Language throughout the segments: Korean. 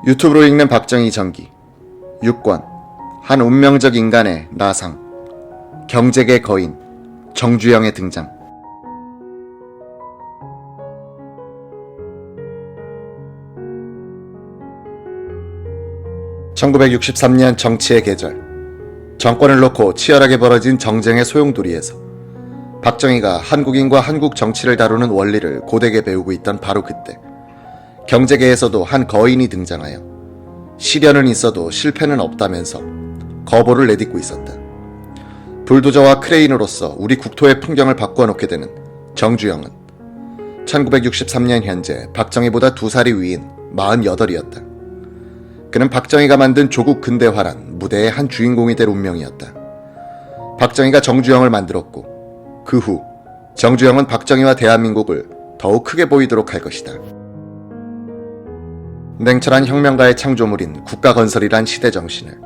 유튜브로 읽는 박정희 전기 6권 한 운명적 인간의 나상 경제계 거인 정주영의 등장. (1963년) 정치의 계절. 정권을 놓고 치열하게 벌어진 정쟁의 소용돌이에서 박정희가 한국인과 한국 정치를 다루는 원리를 고되게 배우고 있던 바로 그때 경제계에서도 한 거인이 등장하여 시련은 있어도 실패는 없다면서 거보를 내딛고 있었다. 불도저와 크레인으로서 우리 국토의 풍경을 바꿔놓게 되는 정주영은 1963년 현재 박정희보다 2살이 위인 48이었다. 그는 박정희가 만든 조국 근대화란 무대의 한 주인공이 될 운명이었다. 박정희가 정주영을 만들었고 그 후 정주영은 박정희와 대한민국을 더욱 크게 보이도록 할 것이다. 냉철한 혁명가의 창조물인 국가건설이란 시대정신을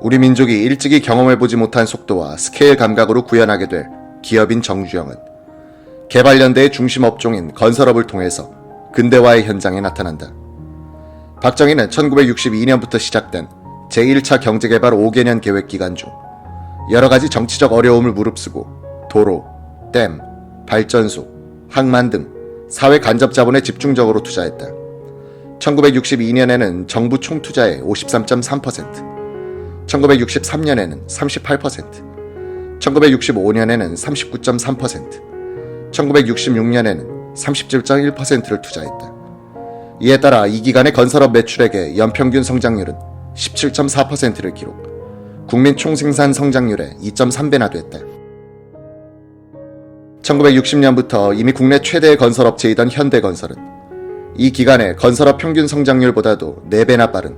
우리 민족이 일찍이 경험해보지 못한 속도와 스케일 감각으로 구현하게 될 기업인 정주영은 개발연대의 중심 업종인 건설업을 통해서 근대화의 현장에 나타난다. 박정희는 1962년부터 시작된 제1차 경제개발 5개년 계획 기간 중 여러가지 정치적 어려움을 무릅쓰고 도로, 댐, 발전소, 항만 등 사회 간접 자본에 집중적으로 투자했다. 1962년에는 정부 총투자의 53.3%, 1963년에는 38%, 1965년에는 39.3%, 1966년에는 37.1%를 투자했다. 이에 따라 이 기간의 건설업 매출액의 연평균 성장률은 17.4%를 기록, 국민 총생산 성장률의 2.3배나 됐다. 1960년부터 이미 국내 최대의 건설업체이던 현대건설은 이 기간에 건설업 평균 성장률보다도 4배나 빠른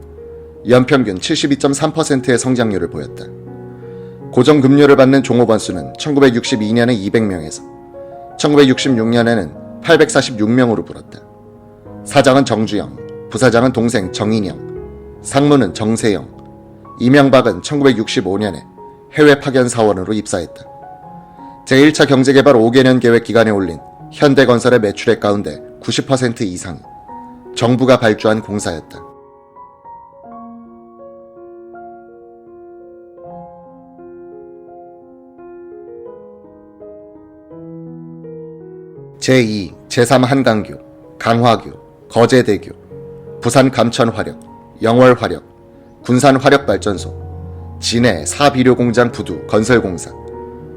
연평균 72.3%의 성장률을 보였다. 고정급료를 받는 종업원 수는 1962년에 200명에서 1966년에는 846명으로 불었다. 사장은 정주영, 부사장은 동생 정인영, 상무는 정세영, 이명박은 1965년에 해외 파견 사원으로 입사했다. 제1차 경제개발 5개년 계획 기간에 올린 현대건설의 매출액 가운데 90% 이상이 정부가 발주한 공사였다. 제2, 제3 한강교, 강화교, 거제대교, 부산 감천화력, 영월화력, 군산화력발전소, 진해 사비료공장 부두 건설공사,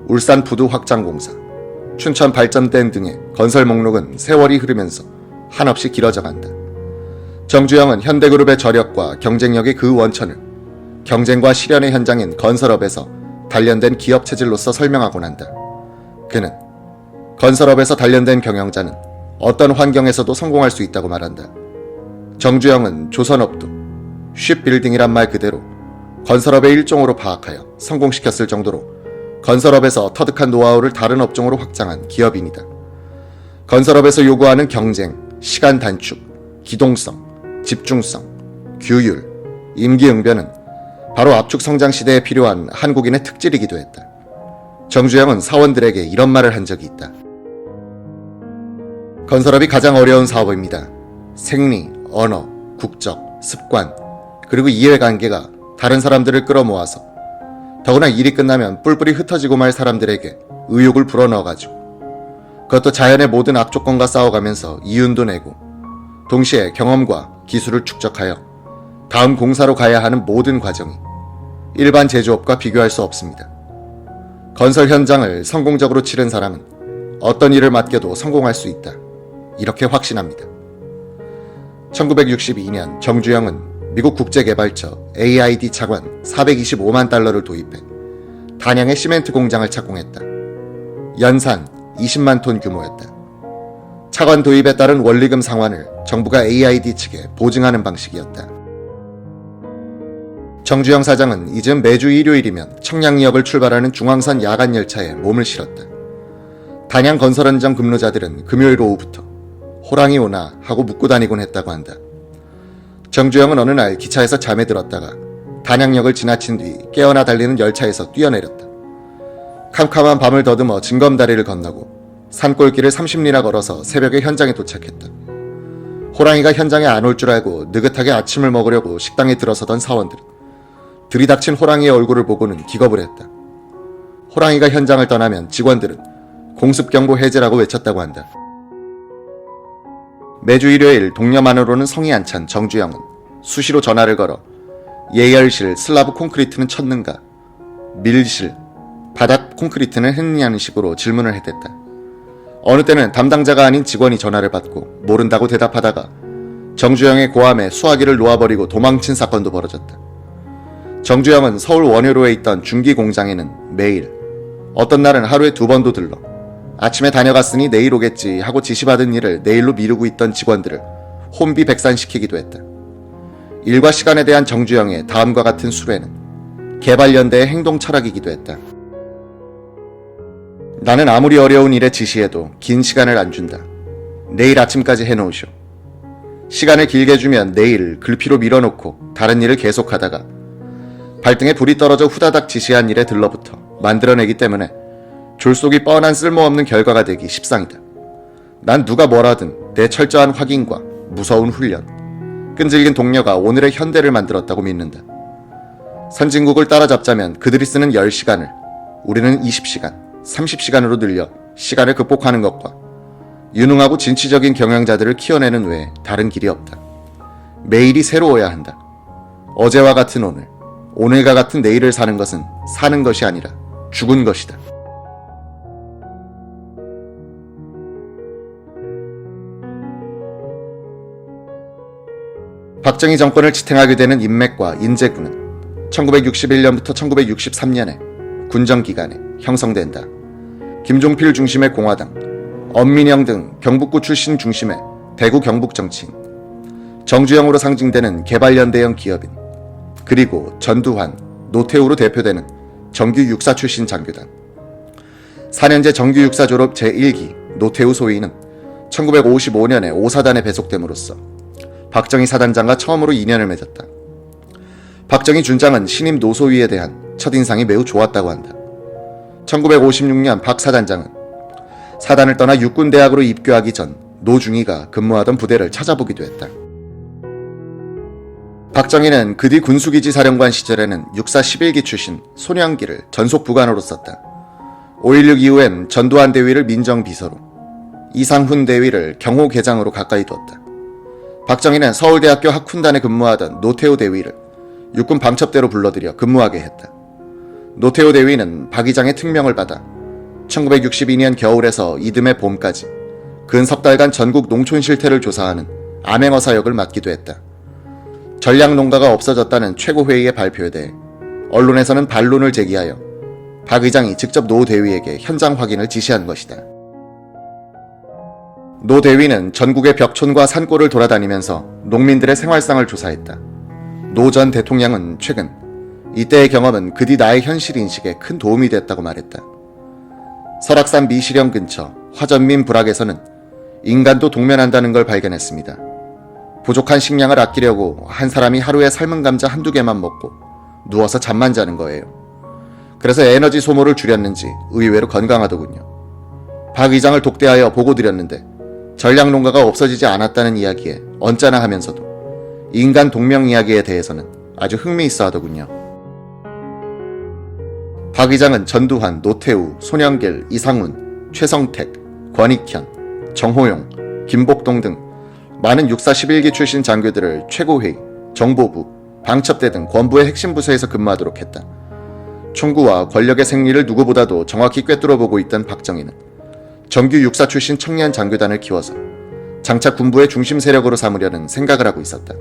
울산 부두 확장공사, 춘천 발전댐 등의 건설 목록은 세월이 흐르면서 한없이 길어져 간다. 정주영은 현대그룹의 저력과 경쟁력의 그 원천을 경쟁과 실현의 현장인 건설업에서 단련된 기업 체질로서 설명하곤 한다. 그는 건설업에서 단련된 경영자는 어떤 환경에서도 성공할 수 있다고 말한다. 정주영은 조선업도 쉽빌딩이란 말 그대로 건설업의 일종으로 파악하여 성공시켰을 정도로 건설업에서 터득한 노하우를 다른 업종으로 확장한 기업인이다. 건설업에서 요구하는 경쟁, 시간 단축, 기동성, 집중성, 규율, 임기응변은 바로 압축 성장 시대에 필요한 한국인의 특질이기도 했다. 정주영은 사원들에게 이런 말을 한 적이 있다. 건설업이 가장 어려운 사업입니다. 생리, 언어, 국적, 습관, 그리고 이해관계가 다른 사람들을 끌어모아서 더구나 일이 끝나면 뿔뿔이 흩어지고 말 사람들에게 의욕을 불어넣어가지고 그것도 자연의 모든 악조건과 싸워가면서 이윤도 내고 동시에 경험과 기술을 축적하여 다음 공사로 가야 하는 모든 과정이 일반 제조업과 비교할 수 없습니다. 건설 현장을 성공적으로 치른 사람은 어떤 일을 맡겨도 성공할 수 있다. 이렇게 확신합니다. 1962년 정주영은 미국 국제개발처 AID 차관 425만 달러를 도입해 단양의 시멘트 공장을 착공했다. 연산 20만 톤 규모였다. 차관 도입에 따른 원리금 상환을 정부가 AID 측에 보증하는 방식이었다. 정주영 사장은 이젠 매주 일요일이면 청량리역을 출발하는 중앙선 야간 열차에 몸을 실었다. 단양 건설 현장 근로자들은 금요일 오후부터 호랑이 오나 하고 묻고 다니곤 했다고 한다. 정주영은 어느 날 기차에서 잠에 들었다가 단양역을 지나친 뒤 깨어나 달리는 열차에서 뛰어내렸다. 캄캄한 밤을 더듬어 진검다리를 건너고 산골길을 30리나 걸어서 새벽에 현장에 도착했다. 호랑이가 현장에 안 올 줄 알고 느긋하게 아침을 먹으려고 식당에 들어서던 사원들은 들이닥친 호랑이의 얼굴을 보고는 기겁을 했다. 호랑이가 현장을 떠나면 직원들은 공습경보 해제라고 외쳤다고 한다. 매주 일요일 동료만으로는 성이 안 찬 정주영은 수시로 전화를 걸어 예열실 슬라브 콘크리트는 쳤는가, 밀실, 바닥 콘크리트는 했느냐는 식으로 질문을 해댔다. 어느 때는 담당자가 아닌 직원이 전화를 받고 모른다고 대답하다가 정주영의 고함에 수화기를 놓아버리고 도망친 사건도 벌어졌다. 정주영은 서울 원효로에 있던 중기 공장에는 매일, 어떤 날은 하루에 2번도 들러 아침에 다녀갔으니 내일 오겠지 하고 지시받은 일을 내일로 미루고 있던 직원들을 혼비백산시키기도 했다. 일과 시간에 대한 정주영의 다음과 같은 수레는 개발연대의 행동 철학이기도 했다. 나는 아무리 어려운 일에 지시해도 긴 시간을 안 준다. 내일 아침까지 해놓으쇼. 시간을 길게 주면 내일 글피로 밀어놓고 다른 일을 계속하다가 발등에 불이 떨어져 후다닥 지시한 일에 들러붙어 만들어내기 때문에 졸속이 뻔한 쓸모없는 결과가 되기 십상이다. 난 누가 뭐라든 내 철저한 확인과 무서운 훈련, 끈질긴 동료가 오늘의 현대를 만들었다고 믿는다. 선진국을 따라잡자면 그들이 쓰는 10시간을 우리는 20시간, 30시간으로 늘려 시간을 극복하는 것과 유능하고 진취적인 경영자들을 키워내는 외에 다른 길이 없다. 매일이 새로워야 한다. 어제와 같은 오늘, 오늘과 같은 내일을 사는 것은 사는 것이 아니라 죽은 것이다. 박정희 정권을 지탱하게 되는 인맥과 인재군은 1961년부터 1963년에 군정기간에 형성된다. 김종필 중심의 공화당, 엄민영 등 경북구 출신 중심의 대구 경북 정치인, 정주영으로 상징되는 개발연대형 기업인, 그리고 전두환, 노태우로 대표되는 정규 육사 출신 장교단. 4년제 정규 육사 졸업 제1기 노태우 소위는 1955년에 5사단에 배속됨으로써 박정희 사단장과 처음으로 인연을 맺었다. 박정희 준장은 신임 노소위에 대한 첫인상이 매우 좋았다고 한다. 1956년 박 사단장은 사단을 떠나 육군대학으로 입교하기 전 노중희가 근무하던 부대를 찾아보기도 했다. 박정희는 그 뒤 군수기지 사령관 시절에는 육사 11기 출신 손영기를 전속 부관으로 썼다. 5.16 이후엔 전두환 대위를 민정비서로, 이상훈 대위를 경호계장으로 가까이 두었다. 박정희는 서울대학교 학훈단에 근무하던 노태우 대위를 육군 방첩대로 불러들여 근무하게 했다. 노태우 대위는 박 의장의 특명을 받아 1962년 겨울에서 이듬해 봄까지 근 석 달간 전국 농촌 실태를 조사하는 암행어사 역을 맡기도 했다. 전략농가가 없어졌다는 최고회의의 발표에 대해 언론에서는 반론을 제기하여 박 의장이 직접 노 대위에게 현장 확인을 지시한 것이다. 노 대위는 전국의 벽촌과 산골을 돌아다니면서 농민들의 생활상을 조사했다. 노 전 대통령은 최근 이때의 경험은 그 뒤 나의 현실 인식에 큰 도움이 됐다고 말했다. 설악산 미시령 근처 화전민 불악에서는 인간도 동면한다는 걸 발견했습니다. 부족한 식량을 아끼려고 한 사람이 하루에 삶은 감자 1~2개만 먹고 누워서 잠만 자는 거예요. 그래서 에너지 소모를 줄였는지 의외로 건강하더군요. 박 의장을 독대하여 보고드렸는데 전략농가가 없어지지 않았다는 이야기에 언짢아 하면서도 인간 동명 이야기에 대해서는 아주 흥미있어 하더군요. 박 의장은 전두환, 노태우, 손영길, 이상훈, 최성택, 권익현, 정호용, 김복동 등 많은 육사 11기 출신 장교들을 최고회의, 정보부, 방첩대 등 권부의 핵심 부서에서 근무하도록 했다. 총구와 권력의 생리를 누구보다도 정확히 꿰뚫어보고 있던 박정희는 정규 육사 출신 청년 장교단을 키워서 장차 군부의 중심 세력으로 삼으려는 생각을 하고 있었다.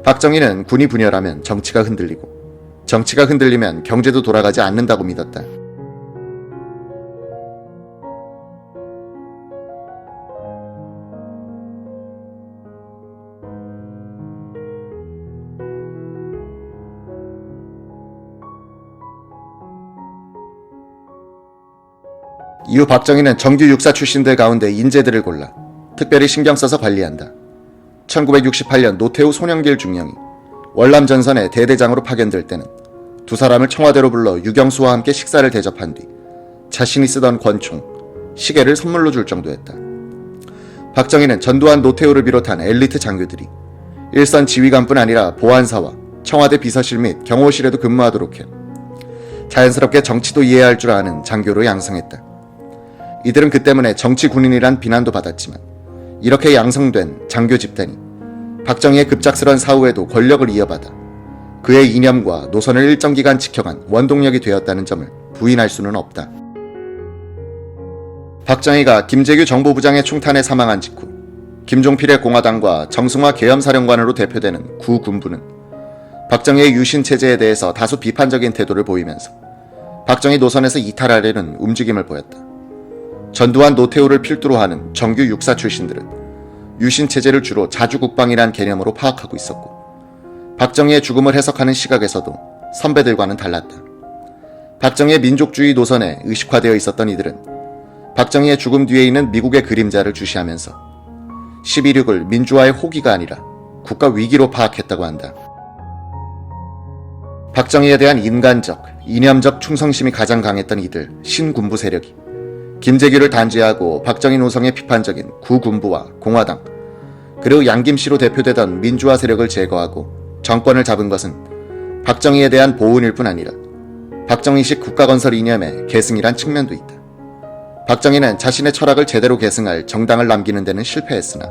박정희는 군이 분열하면 정치가 흔들리고 정치가 흔들리면 경제도 돌아가지 않는다고 믿었다. 이후 박정희는 정규 육사 출신들 가운데 인재들을 골라 특별히 신경 써서 관리한다. 1968년 노태우 손영길 중령이 월남 전선에 대대장으로 파견될 때는 두 사람을 청와대로 불러 유경수와 함께 식사를 대접한 뒤 자신이 쓰던 권총, 시계를 선물로 줄 정도였다. 박정희는 전두환, 노태우를 비롯한 엘리트 장교들이 일선 지휘관뿐 아니라 보안사와 청와대 비서실 및 경호실에도 근무하도록 해 자연스럽게 정치도 이해할 줄 아는 장교로 양성했다. 이들은 그 때문에 정치 군인이란 비난도 받았지만 이렇게 양성된 장교 집단이 박정희의 급작스런 사후에도 권력을 이어받아 그의 이념과 노선을 일정 기간 지켜간 원동력이 되었다는 점을 부인할 수는 없다. 박정희가 김재규 정보부장의 총탄에 사망한 직후 김종필의 공화당과 정승화 계엄사령관으로 대표되는 구군부는 박정희의 유신체제에 대해서 다소 비판적인 태도를 보이면서 박정희 노선에서 이탈하려는 움직임을 보였다. 전두환, 노태우를 필두로 하는 정규 육사 출신들은 유신체제를 주로 자주국방이란 개념으로 파악하고 있었고 박정희의 죽음을 해석하는 시각에서도 선배들과는 달랐다. 박정희의 민족주의 노선에 의식화되어 있었던 이들은 박정희의 죽음 뒤에 있는 미국의 그림자를 주시하면서 12.6을 민주화의 호기가 아니라 국가 위기로 파악했다고 한다. 박정희에 대한 인간적, 이념적 충성심이 가장 강했던 이들 신군부 세력이 김재규를 단죄하고 박정희 노선의 비판적인 구군부와 공화당 그리고 양김씨로 대표되던 민주화 세력을 제거하고 정권을 잡은 것은 박정희에 대한 보은일 뿐 아니라 박정희식 국가건설 이념의 계승이란 측면도 있다. 박정희는 자신의 철학을 제대로 계승할 정당을 남기는 데는 실패했으나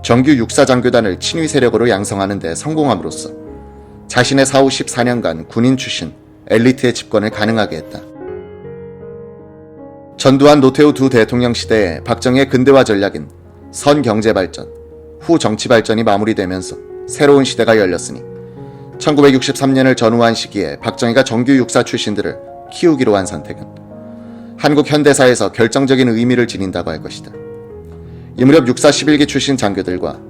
정규 육사장교단을 친위 세력으로 양성하는 데 성공함으로써 자신의 사후 14년간 군인 출신 엘리트의 집권을 가능하게 했다. 전두환, 노태우 두 대통령 시대에 박정희의 근대화 전략인 선경제발전, 후 정치발전이 마무리되면서 새로운 시대가 열렸으니 1963년을 전후한 시기에 박정희가 정규 육사 출신들을 키우기로 한 선택은 한국 현대사에서 결정적인 의미를 지닌다고 할 것이다. 이 무렵 육사 11기 출신 장교들과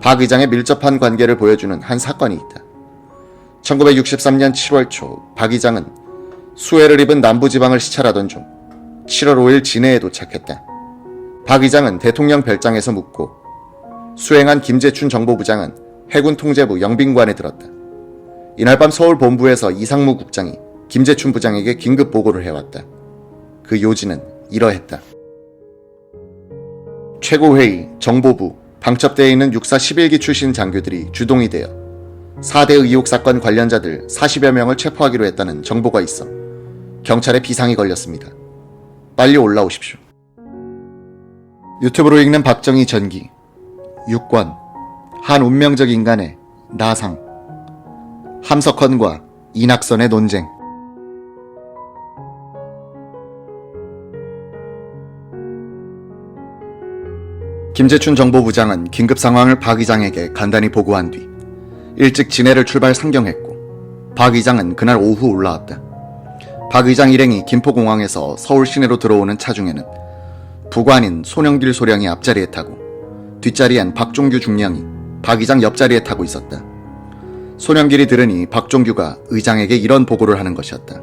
박 의장의 밀접한 관계를 보여주는 한 사건이 있다. 1963년 7월 초 박 의장은 수해를 입은 남부지방을 시찰하던 중 7월 5일 진해에 도착했다. 박 의장은 대통령 별장에서 묵고 수행한 김재춘 정보부장은 해군 통제부 영빈관에 들었다. 이날 밤 서울 본부에서 이상무 국장이 김재춘 부장에게 긴급 보고를 해왔다. 그 요지는 이러했다. 최고회의, 정보부, 방첩대에 있는 육사 11기 출신 장교들이 주동이 되어 4대 의혹 사건 관련자들 40여 명을 체포하기로 했다는 정보가 있어 경찰에 비상이 걸렸습니다. 빨리 올라오십시오. 유튜브로 읽는 박정희 전기 6권 한 운명적 인간의 나상 함석헌과 이낙선의 논쟁. 김재춘 정보부장은 긴급 상황을 박 의장에게 간단히 보고한 뒤 일찍 진해를 출발 상경했고 박 의장은 그날 오후 올라왔다. 박 의장 일행이 김포공항에서 서울 시내로 들어오는 차 중에는 부관인 손영길 소령이 앞자리에 타고 뒷자리엔 박종규 중령이 박 의장 옆자리에 타고 있었다. 손영길이 들으니 박종규가 의장에게 이런 보고를 하는 것이었다.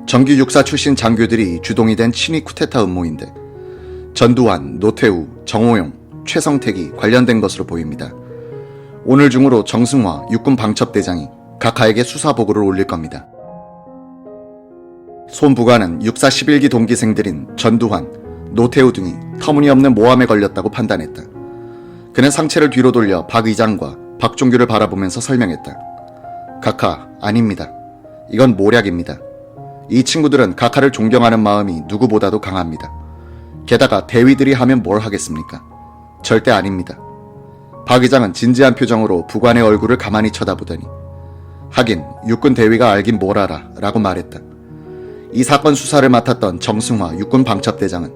정규 육사 출신 장교들이 주동이 된 친위 쿠데타 음모인데 전두환, 노태우, 정호용, 최성택이 관련된 것으로 보입니다. 오늘 중으로 정승화 육군 방첩대장이 각하에게 수사 보고를 올릴 겁니다. 손 부관은 육사 11기 동기생들인 전두환, 노태우 등이 터무니없는 모함에 걸렸다고 판단했다. 그는 상체를 뒤로 돌려 박 의장과 박종규를 바라보면서 설명했다. 각하, 아닙니다. 이건 모략입니다. 이 친구들은 각하를 존경하는 마음이 누구보다도 강합니다. 게다가 대위들이 하면 뭘 하겠습니까? 절대 아닙니다. 박 의장은 진지한 표정으로 부관의 얼굴을 가만히 쳐다보더니 하긴 육군 대위가 알긴 뭘 알아 라고 말했다. 이 사건 수사를 맡았던 정승화 육군 방첩대장은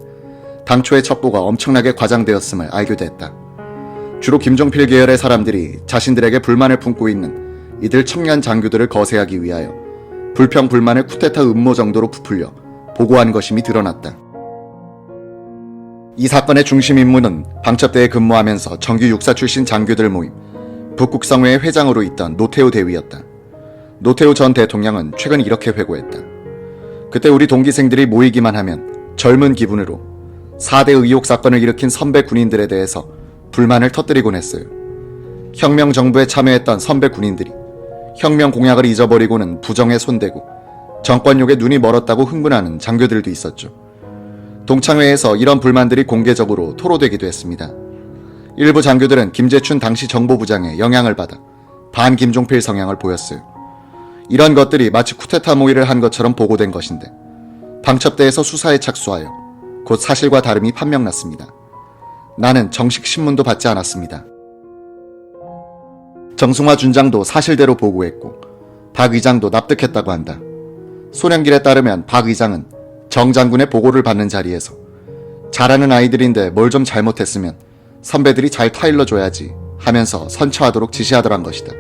당초의 첩보가 엄청나게 과장되었음을 알게 됐다. 주로 김종필 계열의 사람들이 자신들에게 불만을 품고 있는 이들 청년 장교들을 거세하기 위하여 불평 불만을 쿠데타 음모 정도로 부풀려 보고한 것임이 드러났다. 이 사건의 중심 인물은 방첩대에 근무하면서 정규 육사 출신 장교들 모임 북극성회의 회장으로 있던 노태우 대위였다. 노태우 전 대통령은 최근 이렇게 회고했다. 그때 우리 동기생들이 모이기만 하면 젊은 기분으로 4대 의혹 사건을 일으킨 선배 군인들에 대해서 불만을 터뜨리곤 했어요. 혁명 정부에 참여했던 선배 군인들이 혁명 공약을 잊어버리고는 부정에 손대고 정권욕에 눈이 멀었다고 흥분하는 장교들도 있었죠. 동창회에서 이런 불만들이 공개적으로 토로되기도 했습니다. 일부 장교들은 김재춘 당시 정보부장의 영향을 받아 반 김종필 성향을 보였어요. 이런 것들이 마치 쿠데타 모의를 한 것처럼 보고된 것인데 방첩대에서 수사에 착수하여 곧 사실과 다름이 판명났습니다. 나는 정식 신문도 받지 않았습니다. 정승화 준장도 사실대로 보고했고 박 의장도 납득했다고 한다. 소령길에 따르면 박 의장은 정 장군의 보고를 받는 자리에서 잘하는 아이들인데 뭘 좀 잘못했으면 선배들이 잘 타일러줘야지 하면서 선처하도록 지시하더란 것이다.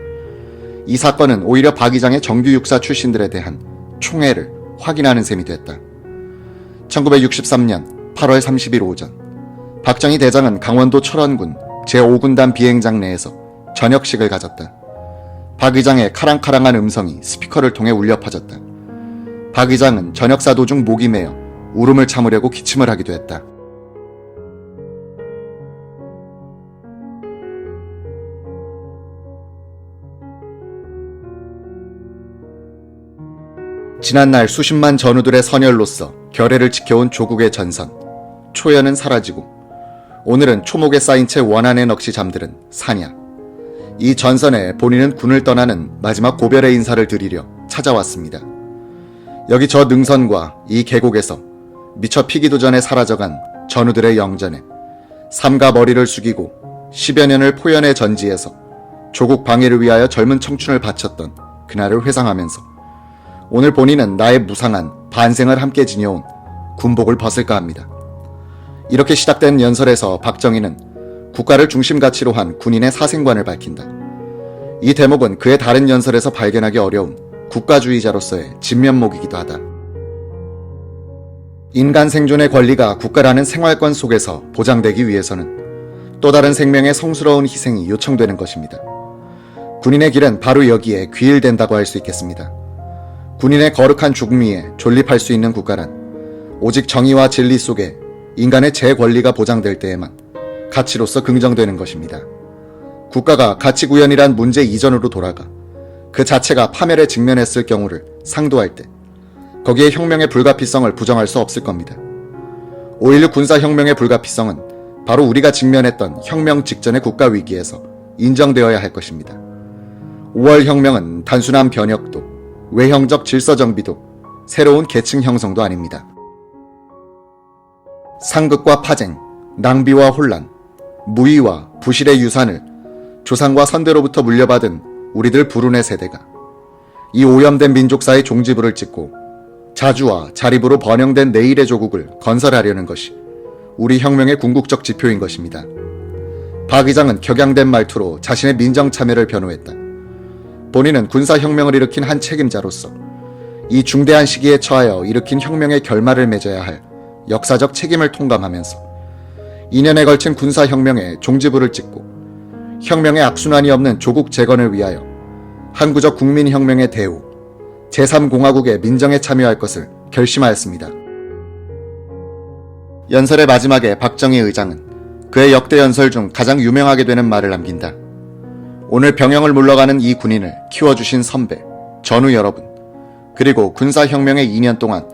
이 사건은 오히려 박 의장의 정규 육사 출신들에 대한 총애를 확인하는 셈이 됐다. 1963년 8월 30일 오전 박정희 대장은 강원도 철원군 제5군단 비행장 내에서 저녁식을 가졌다. 박 의장의 카랑카랑한 음성이 스피커를 통해 울려 퍼졌다. 박 의장은 저녁사 도중 목이 메어 울음을 참으려고 기침을 하기도 했다. 지난날 수십만 전우들의 선열로서 결의를 지켜온 조국의 전선, 초연은 사라지고 오늘은 초목에 쌓인 채 원한에 넋이 잠들은 사냐. 이 전선에 본인은 군을 떠나는 마지막 고별의 인사를 드리려 찾아왔습니다. 여기 저 능선과 이 계곡에서 미처 피기도 전에 사라져간 전우들의 영전에 삼가 머리를 숙이고 10여 년을 포연의 전지에서 조국 방해를 위하여 젊은 청춘을 바쳤던 그날을 회상하면서 오늘 본인은 나의 무상한 반생을 함께 지녀온 군복을 벗을까 합니다. 이렇게 시작된 연설에서 박정희는 국가를 중심 가치로 한 군인의 사생관을 밝힌다. 이 대목은 그의 다른 연설에서 발견하기 어려운 국가주의자로서의 진면목이기도 하다. 인간 생존의 권리가 국가라는 생활권 속에서 보장되기 위해서는 또 다른 생명의 성스러운 희생이 요청되는 것입니다. 군인의 길은 바로 여기에 귀일된다고 할 수 있겠습니다. 군인의 거룩한 죽음 위에 존립할 수 있는 국가란 오직 정의와 진리 속에 인간의 제 권리가 보장될 때에만 가치로서 긍정되는 것입니다. 국가가 가치 구현이란 문제 이전으로 돌아가 그 자체가 파멸에 직면했을 경우를 상도할 때 거기에 혁명의 불가피성을 부정할 수 없을 겁니다. 5.16 군사혁명의 불가피성은 바로 우리가 직면했던 혁명 직전의 국가 위기에서 인정되어야 할 것입니다. 5월 혁명은 단순한 변혁도 외형적 질서 정비도 새로운 계층 형성도 아닙니다. 상극과 파쟁, 낭비와 혼란, 무의와 부실의 유산을 조상과 선대로부터 물려받은 우리들 불운의 세대가 이 오염된 민족사의 종지부를 찍고 자주와 자립으로 번영된 내일의 조국을 건설하려는 것이 우리 혁명의 궁극적 지표인 것입니다. 박 의장은 격양된 말투로 자신의 민정 참여를 변호했다. 본인은 군사혁명을 일으킨 한 책임자로서 이 중대한 시기에 처하여 일으킨 혁명의 결말을 맺어야 할 역사적 책임을 통감하면서 2년에 걸친 군사혁명에 종지부를 찍고 혁명의 악순환이 없는 조국 재건을 위하여 항구적 국민혁명의 대우, 제3공화국의 민정에 참여할 것을 결심하였습니다. 연설의 마지막에 박정희 의장은 그의 역대 연설 중 가장 유명하게 되는 말을 남긴다. 오늘 병영을 물러가는 이 군인을 키워주신 선배, 전우 여러분, 그리고 군사혁명의 2년 동안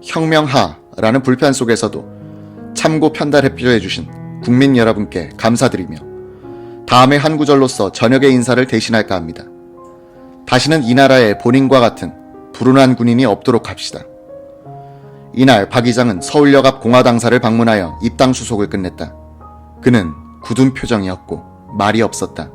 혁명하라는 불편 속에서도 참고 편달해주신 국민 여러분께 감사드리며 다음의 한 구절로서 저녁의 인사를 대신할까 합니다. 다시는 이 나라에 본인과 같은 불운한 군인이 없도록 합시다. 이날 박 의장은 서울역 앞 공화당사를 방문하여 입당 수속을 끝냈다. 그는 굳은 표정이었고 말이 없었다.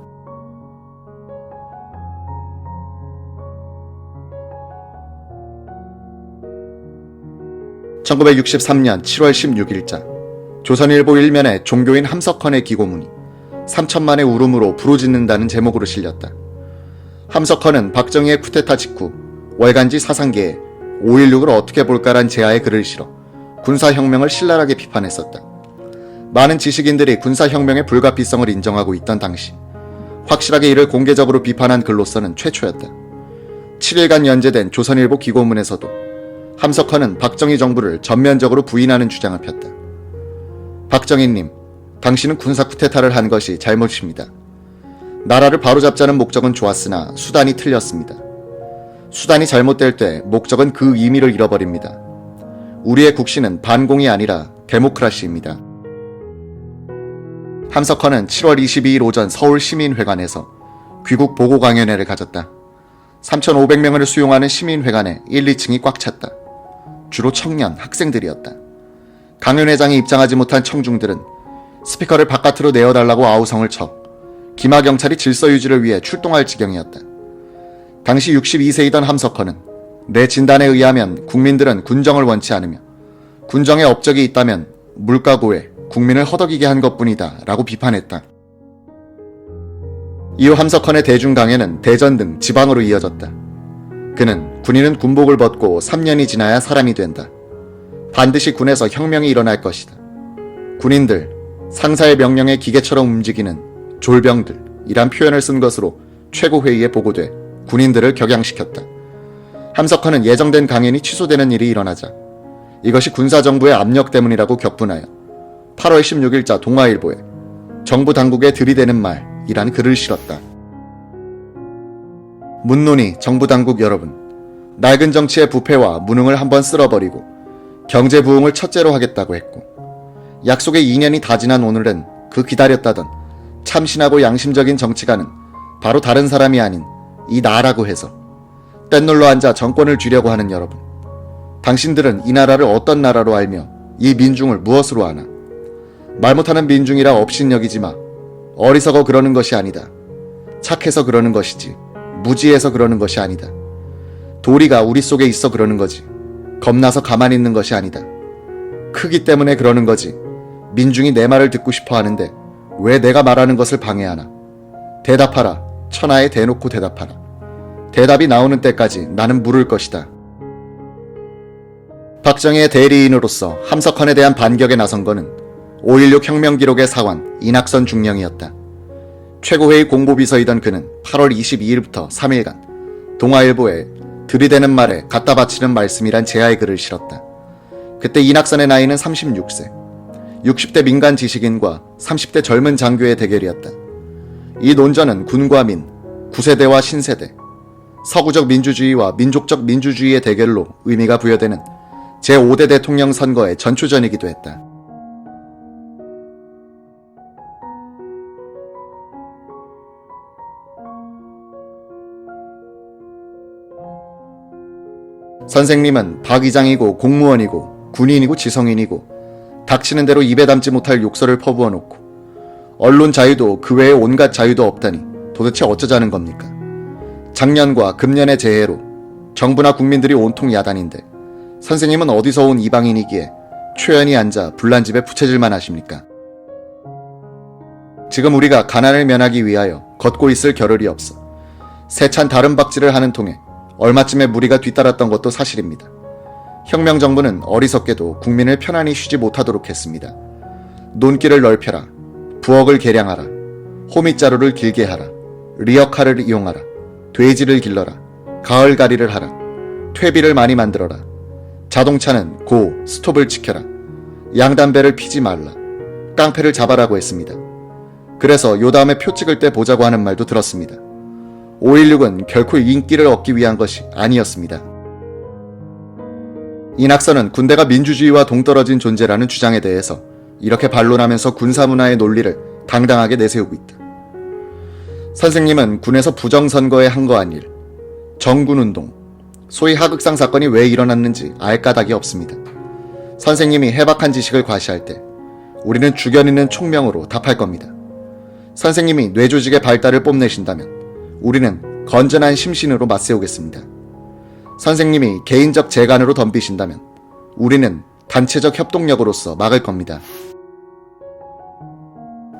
1963년 7월 16일자 조선일보 일면에 종교인 함석헌의 기고문이 3천만의 울음으로 부르짖는다는 제목으로 실렸다. 함석헌은 박정희의 쿠데타 직후 월간지 사상계에 5.16을 어떻게 볼까란 제아의 글을 실어 군사혁명을 신랄하게 비판했었다. 많은 지식인들이 군사혁명의 불가피성을 인정하고 있던 당시 확실하게 이를 공개적으로 비판한 글로서는 최초였다. 7일간 연재된 조선일보 기고문에서도 함석헌은 박정희 정부를 전면적으로 부인하는 주장을 폈다. 박정희님, 당신은 군사 쿠데타를 한 것이 잘못입니다. 나라를 바로잡자는 목적은 좋았으나 수단이 틀렸습니다. 수단이 잘못될 때 목적은 그 의미를 잃어버립니다. 우리의 국시는 반공이 아니라 데모크라시입니다. 함석헌은 7월 22일 오전 서울시민회관에서 귀국 보고 강연회를 가졌다. 3,500명을 수용하는 시민회관에 1, 2층이 꽉 찼다. 주로 청년, 학생들이었다. 강연회장에 입장하지 못한 청중들은 스피커를 바깥으로 내어달라고 아우성을 쳐 기마경찰이 질서 유지를 위해 출동할 지경이었다. 당시 62세이던 함석헌은 내 진단에 의하면 국민들은 군정을 원치 않으며 군정에 업적이 있다면 물가고에 국민을 허덕이게 한 것뿐이다 라고 비판했다. 이후 함석헌의 대중 강연은 대전 등 지방으로 이어졌다. 그는 군인은 군복을 벗고 3년이 지나야 사람이 된다. 반드시 군에서 혁명이 일어날 것이다. 군인들, 상사의 명령에 기계처럼 움직이는 졸병들이란 표현을 쓴 것으로 최고회의에 보고돼 군인들을 격양시켰다. 함석헌은 예정된 강연이 취소되는 일이 일어나자 이것이 군사정부의 압력 때문이라고 격분하여 8월 16일자 동아일보에 정부 당국에 들이대는 말이란 글을 실었다. 문논이 정부 당국 여러분, 낡은 정치의 부패와 무능을 한번 쓸어버리고 경제 부흥을 첫째로 하겠다고 했고 약속의 2년이 다 지난 오늘은 그 기다렸다던 참신하고 양심적인 정치가는 바로 다른 사람이 아닌 이 나라고 해서 뗏놀러 앉아 정권을 쥐려고 하는 여러분, 당신들은 이 나라를 어떤 나라로 알며 이 민중을 무엇으로 아나? 말 못하는 민중이라 업신여기지 마. 어리석어 그러는 것이 아니다. 착해서 그러는 것이지 무지해서 그러는 것이 아니다. 도리가 우리 속에 있어 그러는 거지 겁나서 가만히 있는 것이 아니다. 크기 때문에 그러는 거지 민중이 내 말을 듣고 싶어 하는데 왜 내가 말하는 것을 방해하나? 대답하라. 천하에 대놓고 대답하라. 대답이 나오는 때까지 나는 물을 것이다. 박정희의 대리인으로서 함석헌에 대한 반격에 나선 것은 5.16 혁명기록의 사관 이낙선 중령이었다. 최고회의 공보비서이던 그는 8월 22일부터 3일간 동아일보에 들이대는 말에 갖다 바치는 말씀이란 제야의 글을 실었다. 그때 이낙선의 나이는 36세, 60대 민간 지식인과 30대 젊은 장교의 대결이었다. 이 논전은 군과 민, 구세대와 신세대, 서구적 민주주의와 민족적 민주주의의 대결로 의미가 부여되는 제5대 대통령 선거의 전초전이기도 했다. 선생님은 박의장이고 공무원이고 군인이고 지성인이고 닥치는 대로 입에 담지 못할 욕설을 퍼부어 놓고 언론 자유도 그 외에 온갖 자유도 없다니 도대체 어쩌자는 겁니까? 작년과 금년의 재해로 정부나 국민들이 온통 야단인데 선생님은 어디서 온 이방인이기에 초연히 앉아 불난집에 부채질만 하십니까? 지금 우리가 가난을 면하기 위하여 걷고 있을 겨를이 없어 세찬 다름박질을 하는 통에 얼마쯤에 무리가 뒤따랐던 것도 사실입니다. 혁명정부는 어리석게도 국민을 편안히 쉬지 못하도록 했습니다. 논길을 넓혀라. 부엌을 개량하라. 호mit자루를 길게 하라. 리어카를 이용하라. 돼지를 길러라. 가을가리를 하라. 퇴비를 많이 만들어라. 자동차는 고, 스톱을 지켜라. 양담배를 피지 말라. 깡패를 잡아라고 했습니다. 그래서 요 다음에 표 찍을 때 보자고 하는 말도 들었습니다. 5.16은 결코 인기를 얻기 위한 것이 아니었습니다. 이낙선은 군대가 민주주의와 동떨어진 존재라는 주장에 대해서 이렇게 반론하면서 군사문화의 논리를 당당하게 내세우고 있다. 선생님은 군에서 부정선거에 한거한 일, 정군운동, 소위 하극상 사건이 왜 일어났는지 알 까닭이 없습니다. 선생님이 해박한 지식을 과시할 때 우리는 주견 있는 총명으로 답할 겁니다. 선생님이 뇌조직의 발달을 뽐내신다면 우리는 건전한 심신으로 맞세우겠습니다. 선생님이 개인적 재간으로 덤비신다면 우리는 단체적 협동력으로서 막을 겁니다.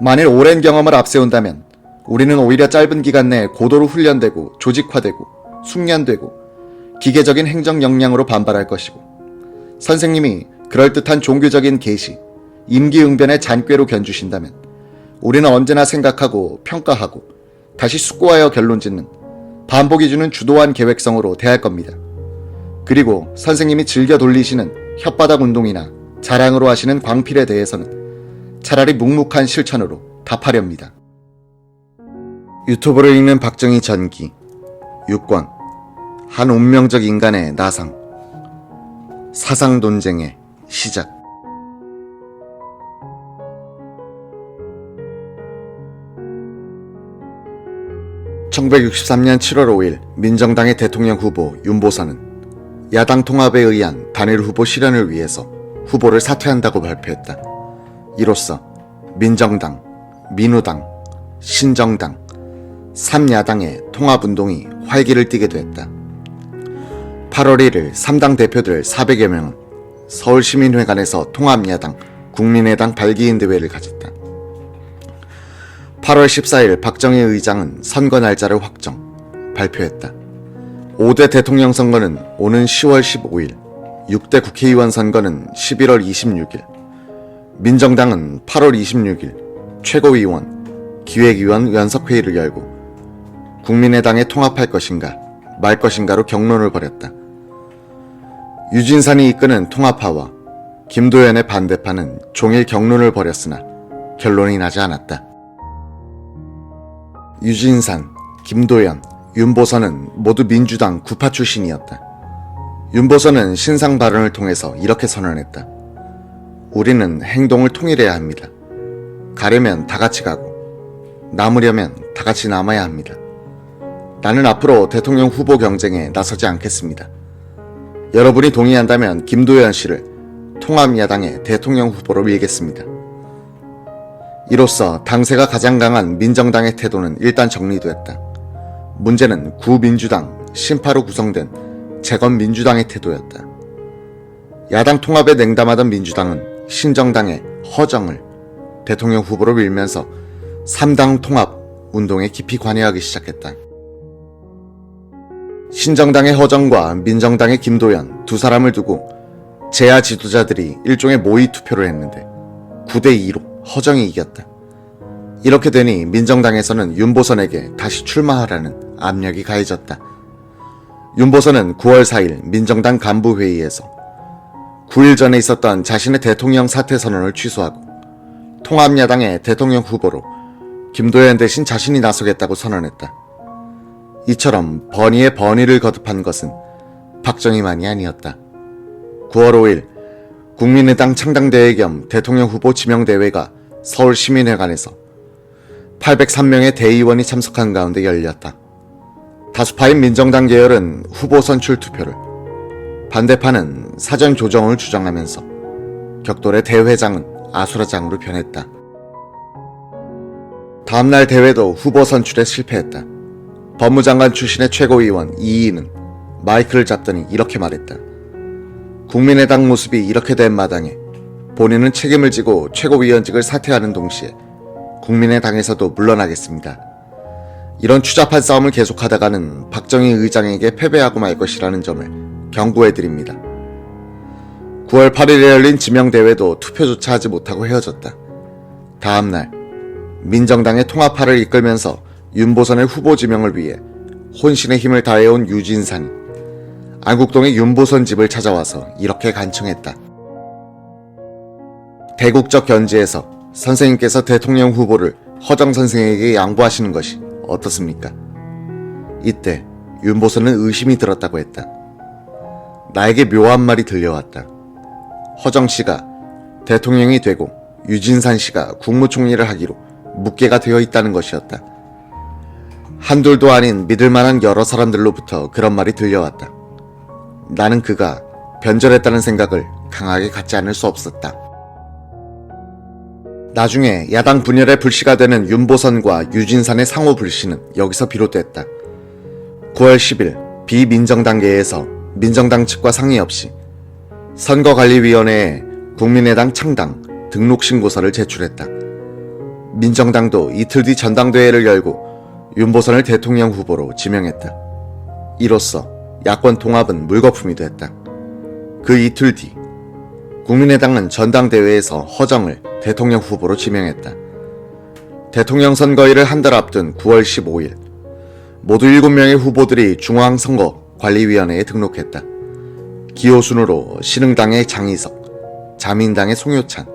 만일 오랜 경험을 앞세운다면 우리는 오히려 짧은 기간 내에 고도로 훈련되고 조직화되고 숙련되고 기계적인 행정 역량으로 반발할 것이고 선생님이 그럴듯한 종교적인 계시, 임기응변의 잔꾀로 견주신다면 우리는 언제나 생각하고 평가하고 다시 숙고하여 결론짓는 반복이 주는 주도한 계획성으로 대할 겁니다. 그리고 선생님이 즐겨 돌리시는 혓바닥 운동이나 자랑으로 하시는 광필에 대해서는 차라리 묵묵한 실천으로 답하렵니다. 유튜브를 읽는 박정희 전기 6권 한 운명적 인간의 나상 사상 논쟁의 시작 1963년 7월 5일 민정당의 대통령 후보 윤보선은 야당 통합에 의한 단일 후보 실현을 위해서 후보를 사퇴한다고 발표했다. 이로써 민정당, 민우당, 신정당, 3야당의 통합운동이 활기를 띠게 됐다. 8월 1일 3당 대표들 400여 명은 서울시민회관에서 통합야당, 국민의당 발기인대회를 가졌다. 8월 14일 박정희 의장은 선거 날짜를 발표했다. 5대 대통령 선거는 오는 10월 15일, 6대 국회의원 선거는 11월 26일, 민정당은 8월 26일 최고위원, 기획위원 연석회의를 열고 국민의당에 통합할 것인가 말 것인가로 격론을 벌였다. 유진산이 이끄는 통합파와 김도연의 반대파는 종일 격론을 벌였으나 결론이 나지 않았다. 유진산, 김도연, 윤보선은 모두 민주당 구파 출신이었다. 윤보선은 신상 발언을 통해서 이렇게 선언했다. 우리는 행동을 통일해야 합니다. 가려면 다 같이 가고 남으려면 다 같이 남아야 합니다. 나는 앞으로 대통령 후보 경쟁에 나서지 않겠습니다. 여러분이 동의한다면 김도연 씨를 통합야당의 대통령 후보로 밀겠습니다. 이로써 당세가 가장 강한 민정당의 태도는 일단 정리됐다. 문제는 구민주당, 신파로 구성된 재건민주당의 태도였다. 야당 통합에 냉담하던 민주당은 신정당의 허정을 대통령 후보로 밀면서 3당 통합 운동에 깊이 관여하기 시작했다. 신정당의 허정과 민정당의 김도연 두 사람을 두고 재야 지도자들이 일종의 모의 투표를 했는데 9대2로 허정이 이겼다. 이렇게 되니 민정당에서는 윤보선에게 다시 출마하라는 압력이 가해졌다. 윤보선은 9월 4일 민정당 간부회의에서 9일 전에 있었던 자신의 대통령 사퇴 선언을 취소하고 통합야당의 대통령 후보로 김도연 대신 자신이 나서겠다고 선언했다. 이처럼 번의에 번의를 거듭한 것은 박정희만이 아니었다. 9월 5일 국민의당 창당대회 겸 대통령 후보 지명대회가 서울시민회관에서 803명의 대의원이 참석한 가운데 열렸다. 다수파인 민정당 계열은 후보 선출 투표를, 반대파는 사전 조정을 주장하면서 격돌의 대회장은 아수라장으로 변했다. 다음날 대회도 후보 선출에 실패했다. 법무장관 출신의 최고위원 이인은 마이크를 잡더니 이렇게 말했다. 국민의당 모습이 이렇게 된 마당에 본인은 책임을 지고 최고위원직을 사퇴하는 동시에 국민의당에서도 물러나겠습니다. 이런 추잡한 싸움을 계속하다가는 박정희 의장에게 패배하고 말 것이라는 점을 경고해드립니다. 9월 8일에 열린 지명대회도 투표조차 하지 못하고 헤어졌다. 다음날 민정당의 통합파를 이끌면서 윤보선의 후보 지명을 위해 혼신의 힘을 다해온 유진산이 안국동의 윤보선 집을 찾아와서 이렇게 간청했다. 대국적 견지에서 선생님께서 대통령 후보를 허정 선생에게 양보하시는 것이 어떻습니까? 이때 윤보선은 의심이 들었다고 했다. 나에게 묘한 말이 들려왔다. 허정 씨가 대통령이 되고 유진산 씨가 국무총리를 하기로 묵계가 되어 있다는 것이었다. 한둘도 아닌 믿을만한 여러 사람들로부터 그런 말이 들려왔다. 나는 그가 변절했다는 생각을 강하게 갖지 않을 수 없었다. 나중에 야당 분열의 불씨가 되는 윤보선과 유진산의 상호 불씨는 여기서 비롯됐다. 9월 10일 비민정당계에서 민정당 측과 상의 없이 선거관리위원회에 국민의당 창당 등록신고서를 제출했다. 민정당도 이틀 뒤 전당대회를 열고 윤보선을 대통령 후보로 지명했다. 이로써 야권 통합은 물거품이 됐다. 그 이틀 뒤 국민의당은 전당대회에서 허정을 대통령 후보로 지명했다. 대통령 선거일을 한 달 앞둔 9월 15일 모두 7명의 후보들이 중앙선거관리위원회에 등록했다. 기호순으로 신흥당의 장희석, 자민당의 송효찬,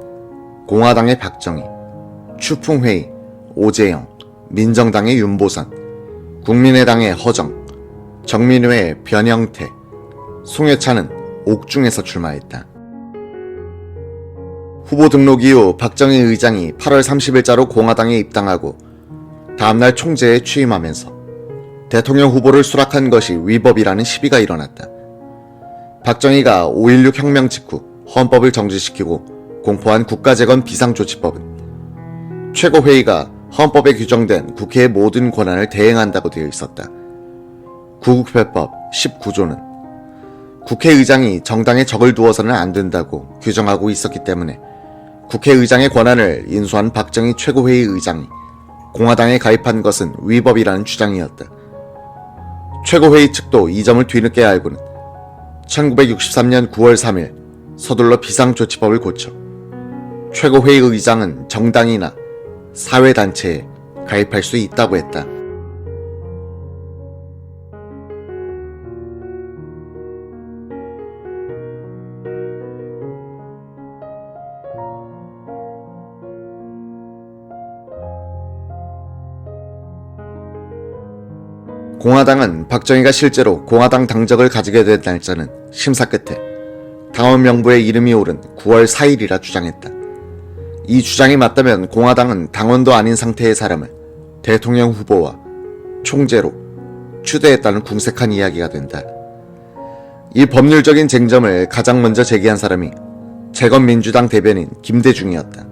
공화당의 박정희, 추풍회의, 오재영, 민정당의 윤보선, 국민의당의 허정, 정민회의 변형태, 송효찬은 옥중에서 출마했다. 후보 등록 이후 박정희 의장이 8월 30일자로 공화당에 입당하고 다음날 총재에 취임하면서 대통령 후보를 수락한 것이 위법이라는 시비가 일어났다. 박정희가 5.16 혁명 직후 헌법을 정지시키고 공포한 국가재건 비상조치법은 최고회의가 헌법에 규정된 국회의 모든 권한을 대행한다고 되어 있었다. 구국회법 19조는 국회의장이 정당에 적을 두어서는 안 된다고 규정하고 있었기 때문에 국회의장의 권한을 인수한 박정희 최고회의 의장이 공화당에 가입한 것은 위법이라는 주장이었다. 최고회의 측도 이 점을 뒤늦게 알고는 1963년 9월 3일 서둘러 비상조치법을 고쳐 최고회의 의장은 정당이나 사회단체에 가입할 수 있다고 했다. 공화당은 박정희가 실제로 공화당 당적을 가지게 된 날짜는 심사 끝에 당원 명부에 이름이 오른 9월 4일이라 주장했다. 이 주장이 맞다면 공화당은 당원도 아닌 상태의 사람을 대통령 후보와 총재로 추대했다는 궁색한 이야기가 된다. 이 법률적인 쟁점을 가장 먼저 제기한 사람이 재건민주당 대변인 김대중이었다.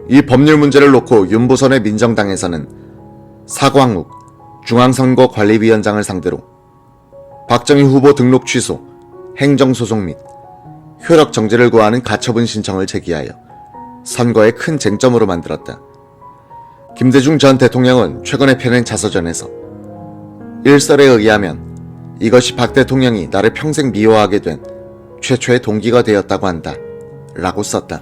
이 법률 문제를 놓고 윤보선의 민정당에서는 사광욱 중앙선거관리위원장을 상대로 박정희 후보 등록 취소, 행정소송 및 효력 정지를 구하는 가처분 신청을 제기하여 선거의 큰 쟁점으로 만들었다. 김대중 전 대통령은 최근에 펴낸 자서전에서 일설에 의하면 이것이 박 대통령이 나를 평생 미워하게 된 최초의 동기가 되었다고 한다 라고 썼다.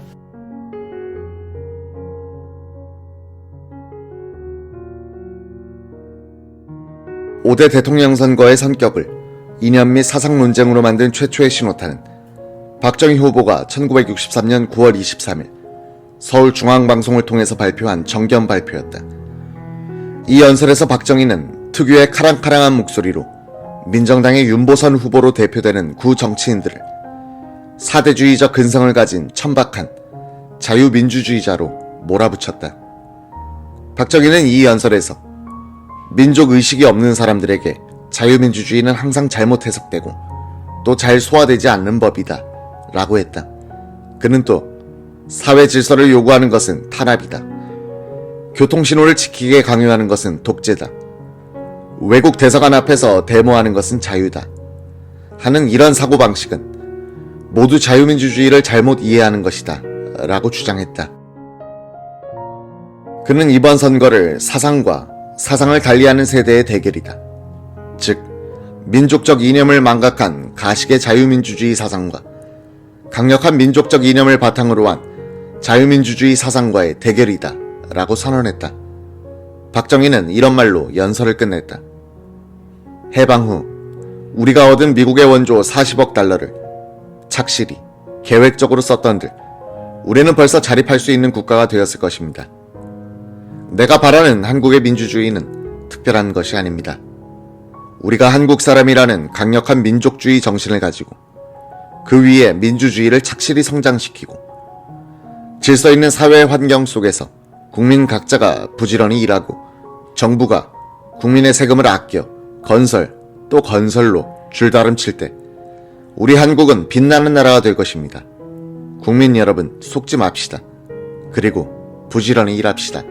(5대) 대통령 선거의 선격을 이념 및 사상 논쟁으로 만든 최초의 신호탄은 박정희 후보가 1963년 9월 23일 서울중앙방송을 통해서 발표한 정견 발표였다. 이 연설에서 박정희는 특유의 카랑카랑한 목소리로 민정당의 윤보선 후보로 대표되는 구 정치인들을 사대주의적 근성을 가진 천박한 자유민주주의자로 몰아붙였다. 박정희는 이 연설에서 민족의식이 없는 사람들에게 자유민주주의는 항상 잘못 해석되고 또 잘 소화되지 않는 법이다 라고 했다. 그는 또 사회 질서를 요구하는 것은 탄압이다. 교통신호를 지키게 강요하는 것은 독재다. 외국 대사관 앞에서 데모하는 것은 자유다. 하는 이런 사고방식은 모두 자유민주주의를 잘못 이해하는 것이다 라고 주장했다. 그는 이번 선거를 사상과 사상을 달리하는 세대의 대결이다. 즉, 민족적 이념을 망각한 가식의 자유민주주의 사상과 강력한 민족적 이념을 바탕으로 한 자유민주주의 사상과의 대결이다 라고 선언했다. 박정희는 이런 말로 연설을 끝냈다. 해방 후 우리가 얻은 미국의 원조 40억 달러를 착실히 계획적으로 썼던들 우리는 벌써 자립할 수 있는 국가가 되었을 것입니다. 내가 바라는 한국의 민주주의는 특별한 것이 아닙니다. 우리가 한국 사람이라는 강력한 민족주의 정신을 가지고 그 위에 민주주의를 착실히 성장시키고 질서 있는 사회 환경 속에서 국민 각자가 부지런히 일하고 정부가 국민의 세금을 아껴 건설 또 건설로 줄다름칠 때 우리 한국은 빛나는 나라가 될 것입니다. 국민 여러분 속지 맙시다. 그리고 부지런히 일합시다.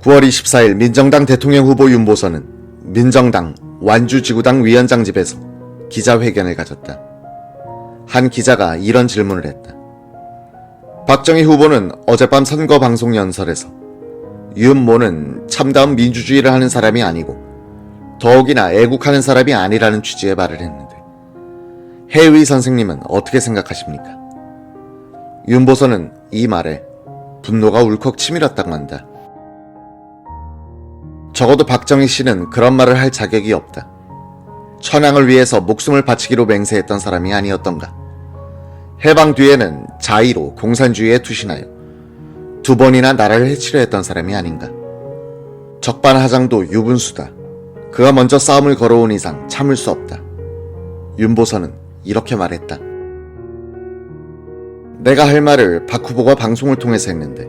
9월 24일 민정당 대통령 후보 윤보선은 민정당 완주지구당 위원장 집에서 기자회견을 가졌다. 한 기자가 이런 질문을 했다. 박정희 후보는 어젯밤 선거 방송 연설에서 윤모는 참다운 민주주의를 하는 사람이 아니고 더욱이나 애국하는 사람이 아니라는 취지의 말을 했는데 해의 선생님은 어떻게 생각하십니까? 윤보선은 이 말에 분노가 울컥 치밀었다고 한다. 적어도 박정희 씨는 그런 말을 할 자격이 없다. 천황을 위해서 목숨을 바치기로 맹세했던 사람이 아니었던가. 해방 뒤에는 자의로 공산주의에 투신하여 2번이나 나라를 해치려 했던 사람이 아닌가. 적반하장도 유분수다. 그가 먼저 싸움을 걸어온 이상 참을 수 없다. 윤보선은 이렇게 말했다. 내가 할 말을 박 후보가 방송을 통해서 했는데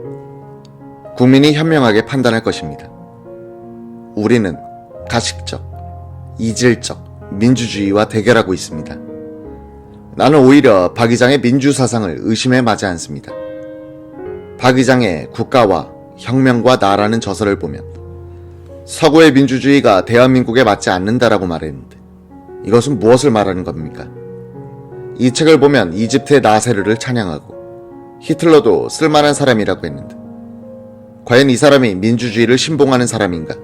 국민이 현명하게 판단할 것입니다. 우리는 가식적, 이질적 민주주의와 대결하고 있습니다. 나는 오히려 박 의장의 민주사상을 의심해 마지 않습니다. 박 의장의 국가와 혁명과 나라는 저서를 보면 서구의 민주주의가 대한민국에 맞지 않는다라고 말했는데 이것은 무엇을 말하는 겁니까? 이 책을 보면 이집트의 나세르를 찬양하고 히틀러도 쓸만한 사람이라고 했는데 과연 이 사람이 민주주의를 신봉하는 사람인가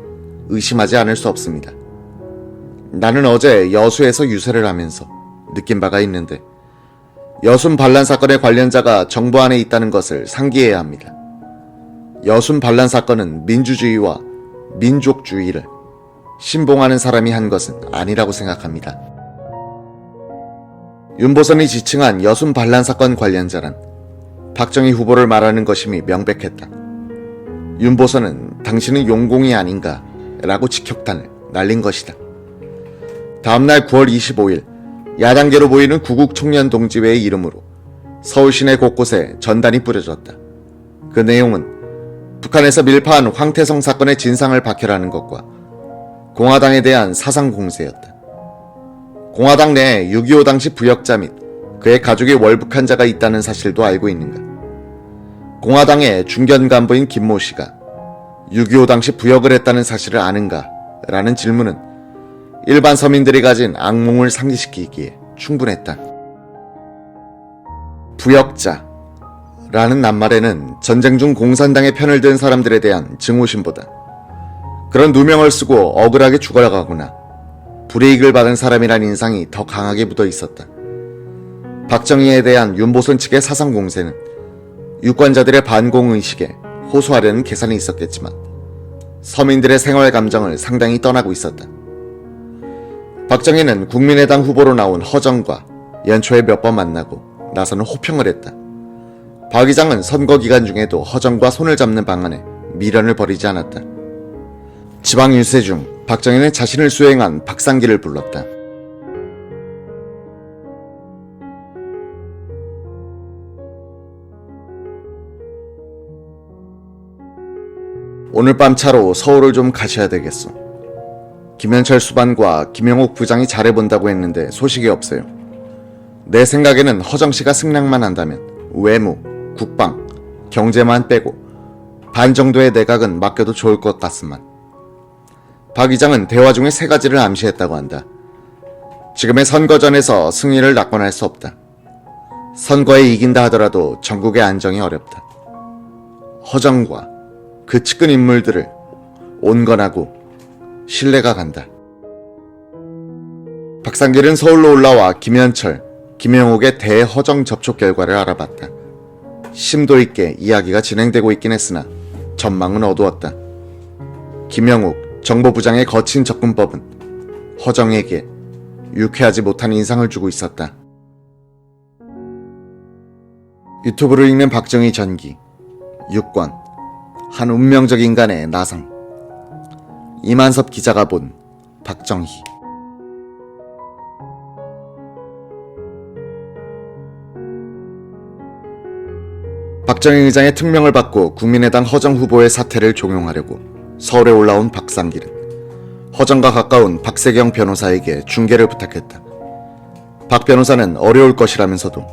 의심하지 않을 수 없습니다. 나는 어제 여수에서 유세를 하면서 느낀 바가 있는데 여순 반란 사건의 관련자가 정부 안에 있다는 것을 상기해야 합니다. 여순 반란 사건은 민주주의와 민족주의를 신봉하는 사람이 한 것은 아니라고 생각합니다. 윤보선이 지칭한 여순 반란 사건 관련자란 박정희 후보를 말하는 것임이 명백했다. 윤보선은 당신은 용공이 아닌가 라고 직격탄을 날린 것이다. 다음날 9월 25일 야당계로 보이는 구국청년동지회의 이름으로 서울 시내 곳곳에 전단이 뿌려졌다. 그 내용은 북한에서 밀파한 황태성 사건의 진상을 박해라는 것과 공화당에 대한 사상 공세였다. 공화당 내에 6.25 당시 부역자 및 그의 가족이 월북한 자가 있다는 사실도 알고 있는가? 공화당의 중견 간부인 김모 씨가 6.25 당시 부역을 했다는 사실을 아는가? 라는 질문은 일반 서민들이 가진 악몽을 상기시키기에 충분했다. 부역자라는 낱말에는 전쟁 중 공산당의 편을 든 사람들에 대한 증오심보다 그런 누명을 쓰고 억울하게 죽어가거나 불이익을 받은 사람이란 인상이 더 강하게 묻어 있었다. 박정희에 대한 윤보선 측의 사상 공세는 유권자들의 반공의식에 호소하려는 계산이 있었겠지만 서민들의 생활 감정을 상당히 떠나고 있었다. 박정희는 국민의당 후보로 나온 허정과 연초에 몇 번 만나고 나서는 호평을 했다. 박 의장은 선거 기간 중에도 허정과 손을 잡는 방안에 미련을 버리지 않았다. 지방 유세 중 박정희는 자신을 수행한 박상기를 불렀다. 오늘 밤 차로 서울을 좀 가셔야 되겠소. 김현철 수반과 김영옥 부장이 잘해본다고 했는데 소식이 없어요. 내 생각에는 허정씨가 승낙만 한다면 외무, 국방, 경제만 빼고 반 정도의 내각은 맡겨도 좋을 것 같지만 박 의장은 대화 중에 3가지를 암시했다고 한다. 지금의 선거전에서 승리를 낙관할 수 없다. 선거에 이긴다 하더라도 전국의 안정이 어렵다. 허정과 그 측근 인물들을 온건하고 신뢰가 간다. 박상길은 서울로 올라와 김현철, 김영옥의 대허정 접촉 결과를 알아봤다. 심도 있게 이야기가 진행되고 있긴 했으나 전망은 어두웠다. 김영옥 정보부장의 거친 접근법은 허정에게 유쾌하지 못한 인상을 주고 있었다. 유튜브를 읽는 박정희 전기 6권 한 운명적 인간의 나상. 이만섭 기자가 본 박정희. 박정희 의장의 특명을 받고 국민의당 허정 후보의 사퇴를 종용하려고 서울에 올라온 박상길은 허정과 가까운 박세경 변호사에게 중개를 부탁했다. 박 변호사는 어려울 것이라면서도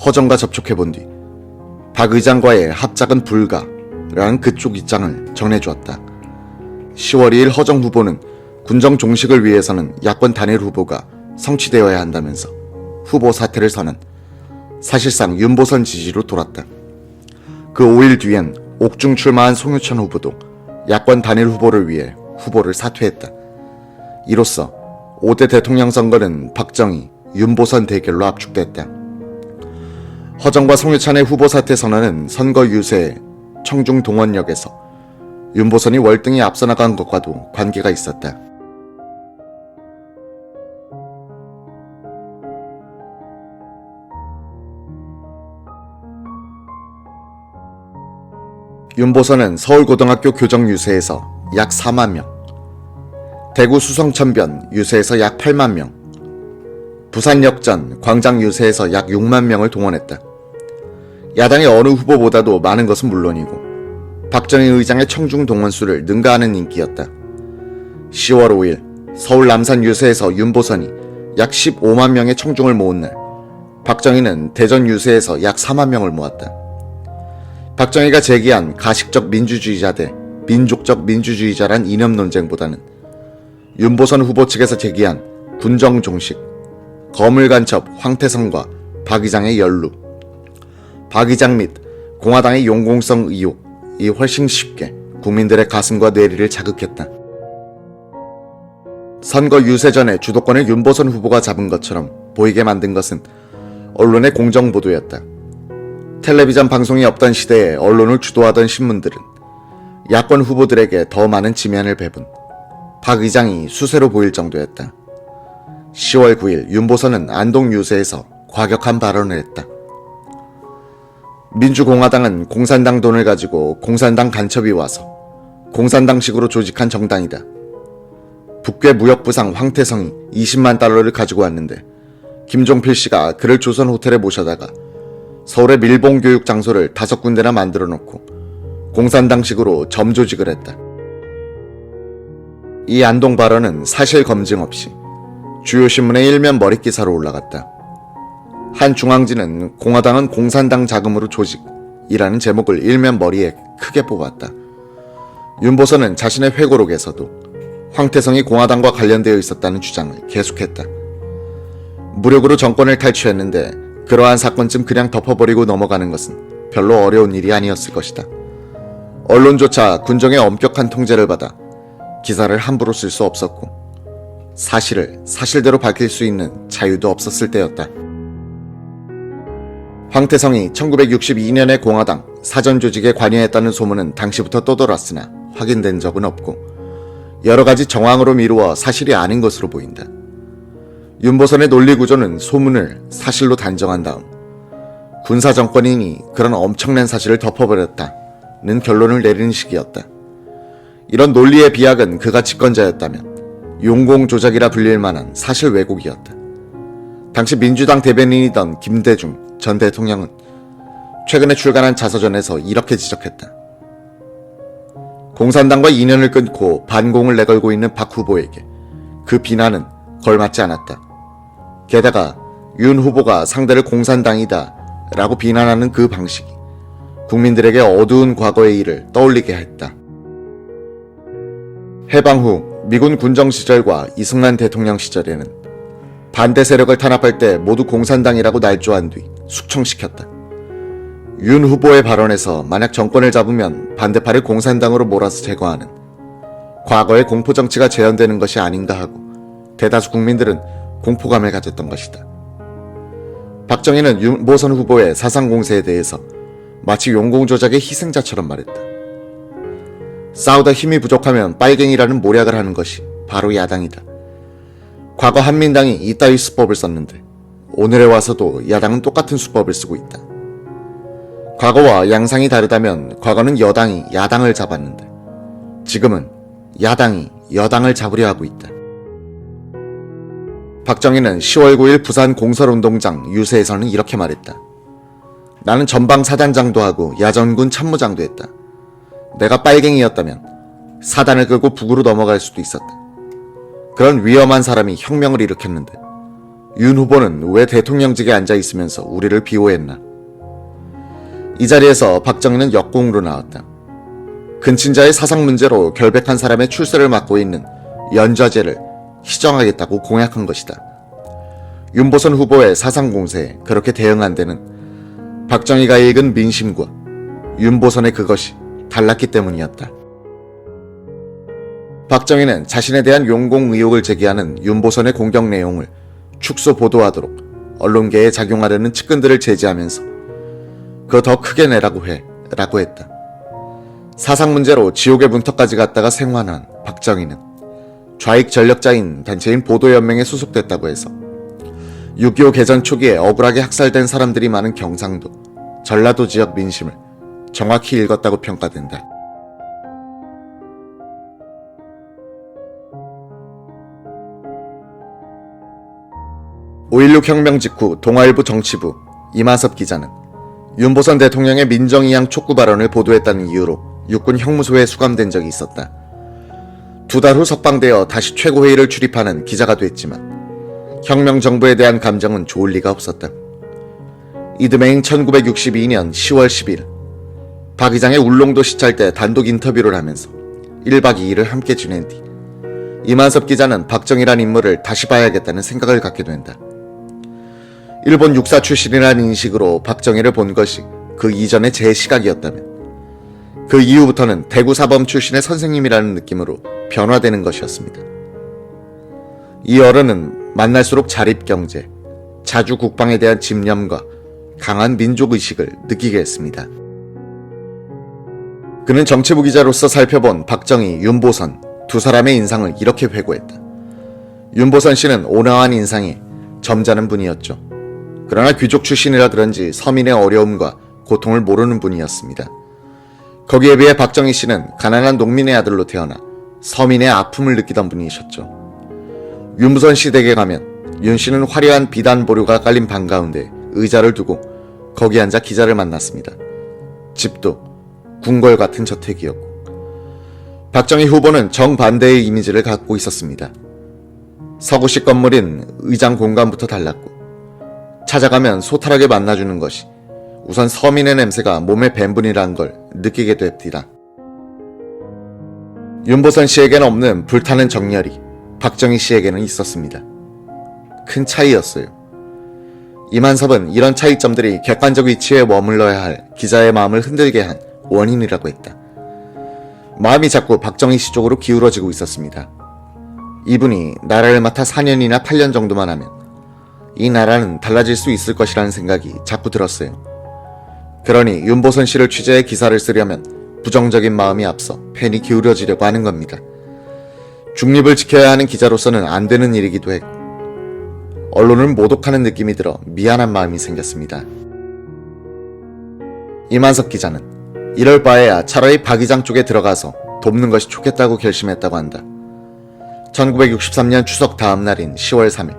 허정과 접촉해본 뒤 박 의장과의 합작은 불가라는 그쪽 입장을 전해주었다. 10월 2일 허정 후보는 군정 종식을 위해서는 야권 단일 후보가 성취되어야 한다면서 후보 사퇴를 선언, 사실상 윤보선 지지로 돌았다. 그 5일 뒤엔 옥중 출마한 송유천 후보도 야권 단일 후보를 위해 후보를 사퇴했다. 이로써 5대 대통령 선거는 박정희, 윤보선 대결로 압축됐다. 허정과 송유찬의 후보 사퇴 선언은 선거 유세에 청중 동원역에서 윤보선이 월등히 앞서 나간 것과도 관계가 있었다. 윤보선은 서울고등학교 교정 유세에서 약 4만 명, 대구 수성천변 유세에서 약 8만 명, 부산 역전 광장 유세에서 약 6만 명을 동원했다. 야당의 어느 후보보다도 많은 것은 물론이고 박정희 의장의 청중 동원수를 능가하는 인기였다. 10월 5일 서울 남산 유세에서 윤보선이 약 15만 명의 청중을 모은 날, 박정희는 대전 유세에서 약 4만 명을 모았다. 박정희가 제기한 가식적 민주주의자 대 민족적 민주주의자란 이념 논쟁보다는 윤보선 후보 측에서 제기한 군정종식, 거물간첩 황태성과 박의장의 연루, 박의장 및 공화당의 용공성 의혹이 훨씬 쉽게 국민들의 가슴과 뇌리를 자극했다. 선거 유세 전에 주도권을 윤보선 후보가 잡은 것처럼 보이게 만든 것은 언론의 공정보도였다. 텔레비전 방송이 없던 시대에 언론을 주도하던 신문들은 야권 후보들에게 더 많은 지면을 배분, 박 의장이 수세로 보일 정도였다. 10월 9일 윤보선은 안동 유세에서 과격한 발언을 했다. 민주공화당은 공산당 돈을 가지고 공산당 간첩이 와서 공산당식으로 조직한 정당이다. 북괴 무역부상 황태성이 20만 달러를 가지고 왔는데 김종필 씨가 그를 조선 호텔에 모셔다가 서울의 밀봉 교육 장소를 5군데나 만들어 놓고 공산당식으로 점조직을 했다. 이 안동 발언은 사실 검증 없이 주요 신문의 일면 머릿 기사로 올라갔다. 한 중앙지는 공화당은 공산당 자금으로 조직이라는 제목을 일면 머리에 크게 뽑았다. 윤보선은 자신의 회고록에서도 황태성이 공화당과 관련되어 있었다는 주장을 계속했다. 무력으로 정권을 탈취했는데 그러한 사건쯤 그냥 덮어버리고 넘어가는 것은 별로 어려운 일이 아니었을 것이다. 언론조차 군정의 엄격한 통제를 받아 기사를 함부로 쓸 수 없었고 사실을 사실대로 밝힐 수 있는 자유도 없었을 때였다. 황태성이 1962년에 공화당 사전조직에 관여했다는 소문은 당시부터 떠돌았으나 확인된 적은 없고 여러 가지 정황으로 미루어 사실이 아닌 것으로 보인다. 윤보선의 논리구조는 소문을 사실로 단정한 다음 군사정권이니 그런 엄청난 사실을 덮어버렸다는 결론을 내리는 식이었다. 이런 논리의 비약은 그가 집권자였다면 용공조작이라 불릴 만한 사실 왜곡이었다. 당시 민주당 대변인이던 김대중 전 대통령은 최근에 출간한 자서전에서 이렇게 지적했다. 공산당과 인연을 끊고 반공을 내걸고 있는 박 후보에게 그 비난은 걸맞지 않았다. 게다가 윤 후보가 상대를 공산당이다 라고 비난하는 그 방식이 국민들에게 어두운 과거의 일을 떠올리게 했다. 해방 후 미군 군정 시절과 이승만 대통령 시절에는 반대 세력을 탄압할 때 모두 공산당이라고 날조한 뒤 숙청시켰다. 윤 후보의 발언에서 만약 정권을 잡으면 반대파를 공산당으로 몰아서 제거하는 과거의 공포정치가 재현되는 것이 아닌가 하고 대다수 국민들은 공포감을 가졌던 것이다. 박정희는 윤보선 후보의 사상공세에 대해서 마치 용공조작의 희생자처럼 말했다. 싸우다 힘이 부족하면 빨갱이라는 모략을 하는 것이 바로 야당이다. 과거 한민당이 이따위 수법을 썼는데 오늘에 와서도 야당은 똑같은 수법을 쓰고 있다. 과거와 양상이 다르다면 과거는 여당이 야당을 잡았는데 지금은 야당이 여당을 잡으려 하고 있다. 박정희는 10월 9일 부산 공설운동장 유세에서는 이렇게 말했다. 나는 전방사단장도 하고 야전군 참모장도 했다. 내가 빨갱이였다면 사단을 끌고 북으로 넘어갈 수도 있었다. 그런 위험한 사람이 혁명을 일으켰는데 윤 후보는 왜 대통령직에 앉아있으면서 우리를 비호했나. 이 자리에서 박정희는 역공으로 나왔다. 근친자의 사상 문제로 결백한 사람의 출세를 막고 있는 연좌제를 희정하겠다고 공약한 것이다. 윤보선 후보의 사상 공세에 그렇게 대응한 데는 박정희가 읽은 민심과 윤보선의 그것이 달랐기 때문이었다. 박정희는 자신에 대한 용공 의혹을 제기하는 윤보선의 공격 내용을 축소 보도하도록 언론계에 작용하려는 측근들을 제지하면서 그거 더 크게 내라고 해 라고 했다. 사상 문제로 지옥의 문턱까지 갔다가 생還한 박정희는 좌익 전력자인 단체인 보도연맹에 소속됐다고 해서 6.25 개전 초기에 억울하게 학살된 사람들이 많은 경상도, 전라도 지역 민심을 정확히 읽었다고 평가된다. 5.16 혁명 직후 동아일보 정치부 이마섭 기자는 윤보선 대통령의 민정이양 촉구 발언을 보도했다는 이유로 육군 형무소에 수감된 적이 있었다. 2달 후 석방되어 다시 최고회의를 출입하는 기자가 됐지만 혁명정부에 대한 감정은 좋을 리가 없었다. 이듬해인 1962년 10월 10일 박 의장의 울릉도 시찰 때 단독 인터뷰를 하면서 1박 2일을 함께 지낸 뒤 이만섭 기자는 박정희란 인물을 다시 봐야겠다는 생각을 갖게 된다. 일본 육사 출신이라는 인식으로 박정희를 본 것이 그 이전의 제 시각이었다면 그 이후부터는 대구 사범 출신의 선생님이라는 느낌으로 변화되는 것이었습니다. 이 어른은 만날수록 자립경제, 자주 국방에 대한 집념과 강한 민족의식을 느끼게 했습니다. 그는 정치부 기자로서 살펴본 박정희, 윤보선 두 사람의 인상을 이렇게 회고했다. 윤보선 씨는 온화한 인상이 점잖은 분이었죠. 그러나 귀족 출신이라 그런지 서민의 어려움과 고통을 모르는 분이었습니다. 거기에 비해 박정희 씨는 가난한 농민의 아들로 태어나 서민의 아픔을 느끼던 분이셨죠. 윤보선 씨 댁에 가면 윤 씨는 화려한 비단 보류가 깔린 방 가운데 의자를 두고 거기 앉아 기자를 만났습니다. 집도 궁궐 같은 저택이었고 박정희 후보는 정반대의 이미지를 갖고 있었습니다. 서구식 건물인 의장 공간부터 달랐고 찾아가면 소탈하게 만나주는 것이 우선 서민의 냄새가 몸에 밴분이라는 걸 느끼게 됩니다. 윤보선 씨에게는 없는 불타는 정열이 박정희 씨에게는 있었습니다. 큰 차이였어요. 이만섭은 이런 차이점들이 객관적 위치에 머물러야 할 기자의 마음을 흔들게 한 원인이라고 했다. 마음이 자꾸 박정희 씨 쪽으로 기울어지고 있었습니다. 이분이 나라를 맡아 4년이나 8년 정도만 하면 이 나라는 달라질 수 있을 것이라는 생각이 자꾸 들었어요. 그러니 윤보선 씨를 취재해 기사를 쓰려면 부정적인 마음이 앞서 펜이 기울어지려고 하는 겁니다. 중립을 지켜야 하는 기자로서는 안 되는 일이기도 했고 언론을 모독하는 느낌이 들어 미안한 마음이 생겼습니다. 이만섭 기자는 이럴 바에야 차라리 박 의장 쪽에 들어가서 돕는 것이 좋겠다고 결심했다고 한다. 1963년 추석 다음 날인 10월 3일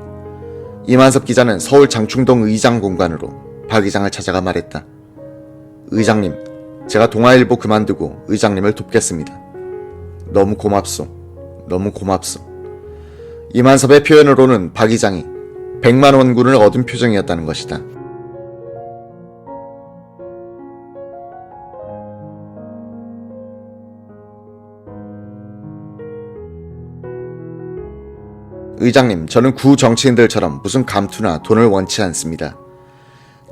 이만섭 기자는 서울 장충동 의장 공간으로 박 의장을 찾아가 말했다. 의장님, 제가 동아일보 그만두고 의장님을 돕겠습니다. 너무 고맙소. 너무 고맙소. 이만섭의 표현으로는 박 의장이 100만 원군을 얻은 표정이었다는 것이다. 의장님, 저는 구 정치인들처럼 무슨 감투나 돈을 원치 않습니다.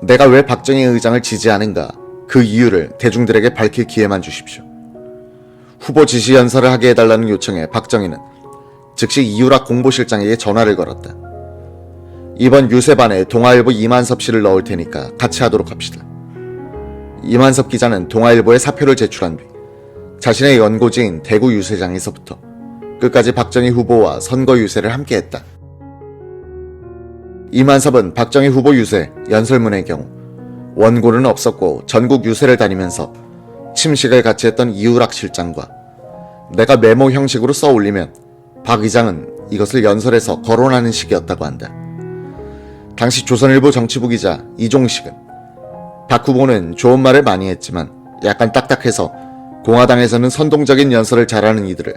내가 왜 박정희 의장을 지지하는가 그 이유를 대중들에게 밝힐 기회만 주십시오. 후보 지시 연설을 하게 해달라는 요청에 박정희는 즉시 이유락 공보실장에게 전화를 걸었다. 이번 유세반에 동아일보 이만섭 씨를 넣을 테니까 같이 하도록 합시다. 이만섭 기자는 동아일보에 사표를 제출한 뒤 자신의 연고지인 대구 유세장에서부터 끝까지 박정희 후보와 선거 유세를 함께했다. 이만섭은 박정희 후보 유세 연설문의 경우 원고는 없었고 전국 유세를 다니면서 침식을 같이 했던 이우락 실장과 내가 메모 형식으로 써올리면 박 의장은 이것을 연설에서 거론하는 식이었다고 한다. 당시 조선일보 정치부 기자 이종식은 박 후보는 좋은 말을 많이 했지만 약간 딱딱해서 공화당에서는 선동적인 연설을 잘하는 이들을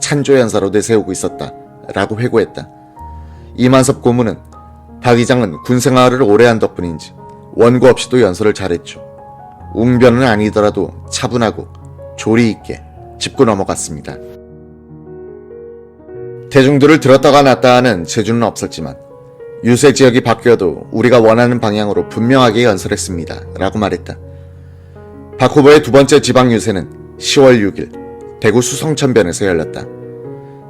찬조연사로 내세우고 있었다 라고 회고했다. 이만섭 고문은 박 의장은 군생활을 오래 한 덕분인지 원고 없이도 연설을 잘했죠. 웅변은 아니더라도 차분하고 조리 있게 짚고 넘어갔습니다. 대중들을 들었다가 놨다 하는 재주는 없었지만 유세 지역이 바뀌어도 우리가 원하는 방향으로 분명하게 연설했습니다 라고 말했다. 박 후보의 두 번째 지방 유세는 10월 6일 대구 수성천변에서 열렸다.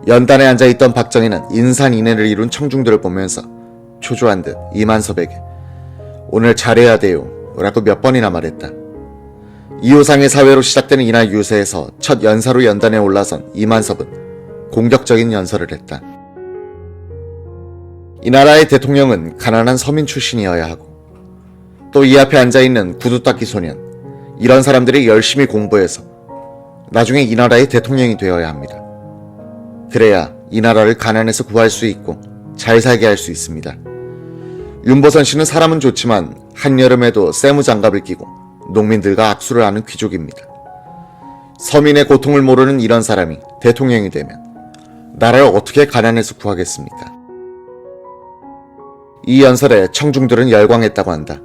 연단에 앉아있던 박정희는 인산인해를 이룬 청중들을 보면서 초조한 듯 이만섭에게 오늘 잘해야 돼요 라고 몇 번이나 말했다. 이호상의 사회로 시작되는 이날 유세에서 첫 연사로 연단에 올라선 이만섭은 공격적인 연설을 했다. 이 나라의 대통령은 가난한 서민 출신이어야 하고 또 이 앞에 앉아있는 구두닦이 소년 이런 사람들이 열심히 공부해서 나중에 이 나라의 대통령이 되어야 합니다. 그래야 이 나라를 가난에서 구할 수 있고 잘 살게 할 수 있습니다. 윤보선 씨는 사람은 좋지만 한여름에도 세무장갑을 끼고 농민들과 악수를 하는 귀족입니다. 서민의 고통을 모르는 이런 사람이 대통령이 되면 나라를 어떻게 가난에서 구하겠습니까? 이 연설에 청중들은 열광했다고 한다.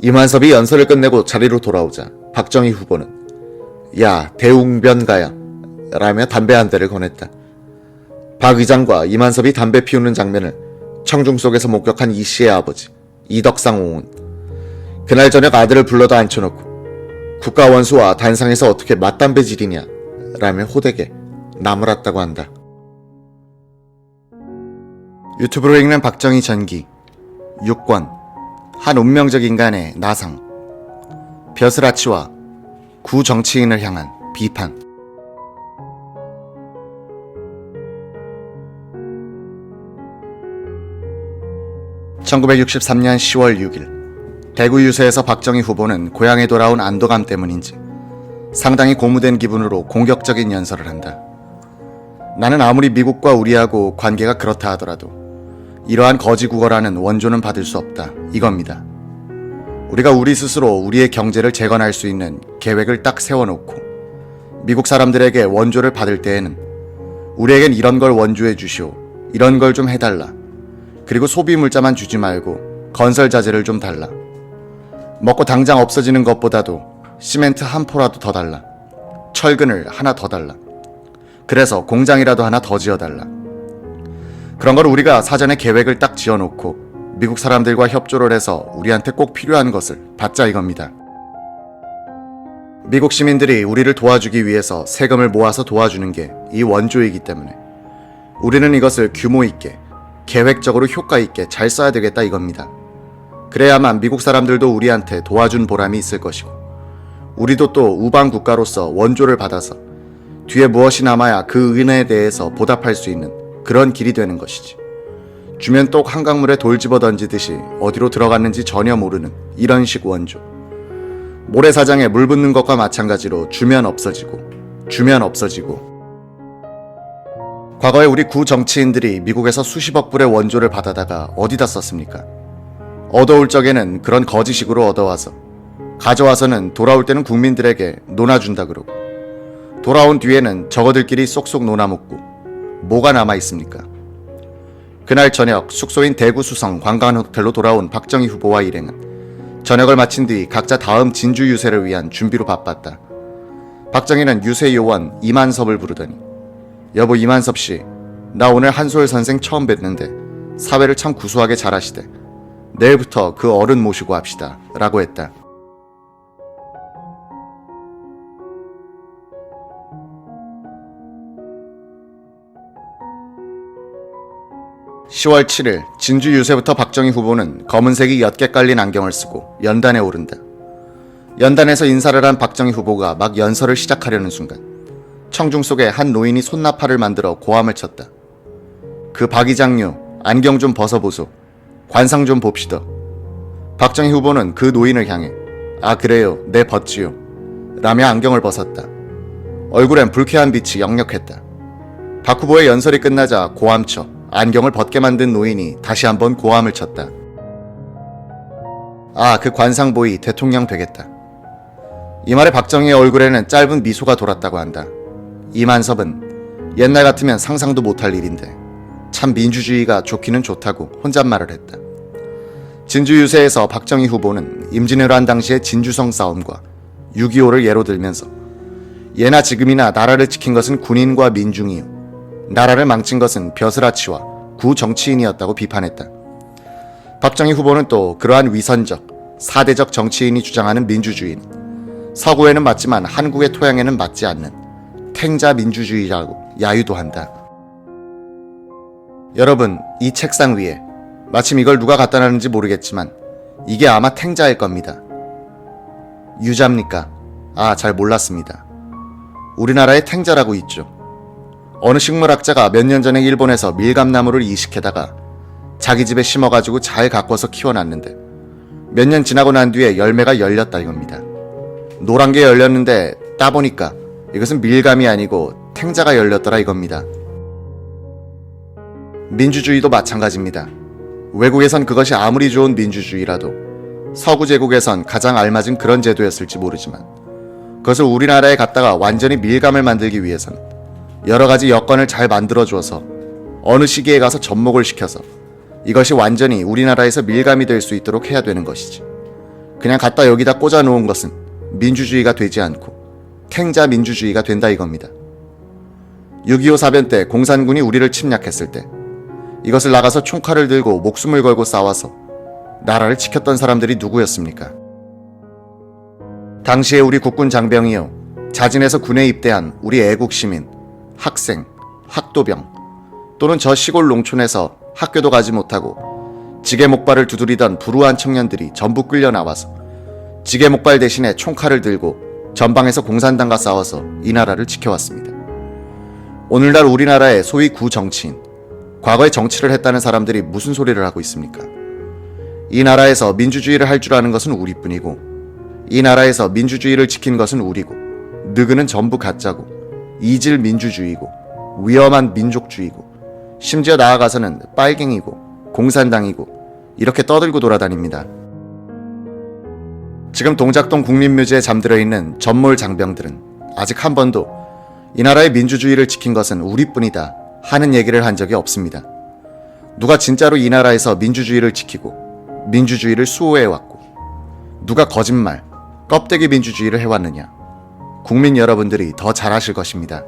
이만섭이 연설을 끝내고 자리로 돌아오자 박정희 후보는 야 대웅변가야 라며 담배 한 대를 권했다. 박 의장과 이만섭이 담배 피우는 장면을 청중 속에서 목격한 이 씨의 아버지 이덕상 옹은 그날 저녁 아들을 불러다 앉혀놓고 국가원수와 단상에서 어떻게 맞담배질이냐 라며 호되게 나무랐다고 한다. 유튜브로 읽는 박정희 전기 6권 한 운명적 인간의 나상 벼슬아치와 구정치인을 향한 비판 1963년 10월 6일 대구 유세에서 박정희 후보는 고향에 돌아온 안도감 때문인지 상당히 고무된 기분으로 공격적인 연설을 한다. 나는 아무리 미국과 우리하고 관계가 그렇다 하더라도 이러한 거지국어라는 원조는 받을 수 없다. 이겁니다. 우리가 우리 스스로 우리의 경제를 재건할 수 있는 계획을 딱 세워놓고 미국 사람들에게 원조를 받을 때에는 우리에겐 이런 걸 원조해 주시오. 이런 걸 좀 해달라. 그리고 소비 물자만 주지 말고 건설 자재를 좀 달라. 먹고 당장 없어지는 것보다도 시멘트 한 포라도 더 달라. 철근을 하나 더 달라. 그래서 공장이라도 하나 더 지어달라. 그런 걸 우리가 사전에 계획을 딱 지어놓고 미국 사람들과 협조를 해서 우리한테 꼭 필요한 것을 받자 이겁니다. 미국 시민들이 우리를 도와주기 위해서 세금을 모아서 도와주는 게 이 원조이기 때문에 우리는 이것을 규모 있게 계획적으로 효과 있게 잘 써야 되겠다 이겁니다. 그래야만 미국 사람들도 우리한테 도와준 보람이 있을 것이고 우리도 또 우방 국가로서 원조를 받아서 뒤에 무엇이 남아야 그 은혜에 대해서 보답할 수 있는 그런 길이 되는 것이지. 주면 똑 한강물에 돌 집어 던지듯이 어디로 들어갔는지 전혀 모르는 이런 식 원조. 모래사장에 물 붓는 것과 마찬가지로 주면 없어지고 과거에 우리 구 정치인들이 미국에서 수십억 불의 원조를 받아다가 어디다 썼습니까? 얻어올 적에는 그런 거지식으로 얻어와서 가져와서는 돌아올 때는 국민들에게 논아준다 그러고 돌아온 뒤에는 저거들끼리 쏙쏙 논아먹고 뭐가 남아있습니까? 그날 저녁 숙소인 대구 수성 관광호텔로 돌아온 박정희 후보와 일행은 저녁을 마친 뒤 각자 다음 진주 유세를 위한 준비로 바빴다. 박정희는 유세 요원 이만섭을 부르더니 여보 이만섭씨, 나 오늘 한솔 선생 처음 뵀는데 사회를 참 구수하게 잘하시대. 내일부터 그 어른 모시고 합시다 라고 했다. (10월 7일) 진주 유세부터 박정희 후보는 검은색이 옅게 깔린 안경을 쓰고 연단에 오른다. 연단에서 인사를 한 박정희 후보가 막 연설을 시작하려는 순간 청중 속에 한 노인이 손나팔을 만들어 고함을 쳤다. 그 박 이장류 안경 좀 벗어보소. 관상 좀 봅시다. 박정희 후보는 그 노인을 향해 아 그래요 네 벗지요 라며 안경을 벗었다. 얼굴엔 불쾌한 빛이 역력했다. 박 후보의 연설이 끝나자 고함쳐 안경을 벗게 만든 노인이 다시 한번 고함을 쳤다. 아 그 관상보이 대통령 되겠다. 이 말에 박정희의 얼굴에는 짧은 미소가 돌았다고 한다. 이만섭은 옛날 같으면 상상도 못할 일인데 참 민주주의가 좋기는 좋다고 혼잣말을 했다. 진주 유세에서 박정희 후보는 임진왜란 당시의 진주성 싸움과 6.25를 예로 들면서 예나 지금이나 나라를 지킨 것은 군인과 민중이요 나라를 망친 것은 벼슬아치와 구정치인이었다고 비판했다. 박정희 후보는 또 그러한 위선적, 사대적 정치인이 주장하는 민주주의는 서구에는 맞지만 한국의 토양에는 맞지 않는 탱자 민주주의라고 야유도 한다. 여러분, 이 책상 위에 마침 이걸 누가 갖다 놨는지 모르겠지만 이게 아마 탱자일 겁니다. 유자입니까? 아, 잘 몰랐습니다. 우리나라에 탱자라고 있죠. 어느 식물학자가 몇 년 전에 일본에서 밀감나무를 이식해다가 자기 집에 심어가지고 잘 가꿔서 키워놨는데 몇 년 지나고 난 뒤에 열매가 열렸다 이겁니다. 노란 게 열렸는데 따보니까 이것은 밀감이 아니고 탱자가 열렸더라 이겁니다. 민주주의도 마찬가지입니다. 외국에선 그것이 아무리 좋은 민주주의라도 서구 제국에선 가장 알맞은 그런 제도였을지 모르지만 그것을 우리나라에 갖다가 완전히 밀감을 만들기 위해선 여러 가지 여건을 잘 만들어주어서 어느 시기에 가서 접목을 시켜서 이것이 완전히 우리나라에서 밀감이 될 수 있도록 해야 되는 것이지. 그냥 갖다 여기다 꽂아 놓은 것은 민주주의가 되지 않고 탱자 민주주의가 된다 이겁니다. 6.25 사변 때 공산군이 우리를 침략했을 때 이것을 나가서 총칼을 들고 목숨을 걸고 싸워서 나라를 지켰던 사람들이 누구였습니까? 당시에 우리 국군 장병이요, 자진해서 군에 입대한 우리 애국 시민, 학생, 학도병 또는 저 시골 농촌에서 학교도 가지 못하고 지게 목발을 두드리던 불우한 청년들이 전부 끌려 나와서 지게 목발 대신에 총칼을 들고 전방에서 공산당과 싸워서 이 나라를 지켜왔습니다. 오늘날 우리나라의 소위 구정치인, 과거에 정치를 했다는 사람들이 무슨 소리를 하고 있습니까? 이 나라에서 민주주의를 할 줄 아는 것은 우리뿐이고 이 나라에서 민주주의를 지킨 것은 우리고 느그는 전부 가짜고 이질 민주주의고 위험한 민족주의고 심지어 나아가서는 빨갱이고 공산당이고 이렇게 떠들고 돌아다닙니다. 지금 동작동 국립묘지에 잠들어 있는 전몰 장병들은 아직 한 번도 이 나라의 민주주의를 지킨 것은 우리뿐이다 하는 얘기를 한 적이 없습니다. 누가 진짜로 이 나라에서 민주주의를 지키고 민주주의를 수호해왔고 누가 거짓말, 껍데기 민주주의를 해왔느냐, 국민 여러분들이 더 잘 아실 것입니다.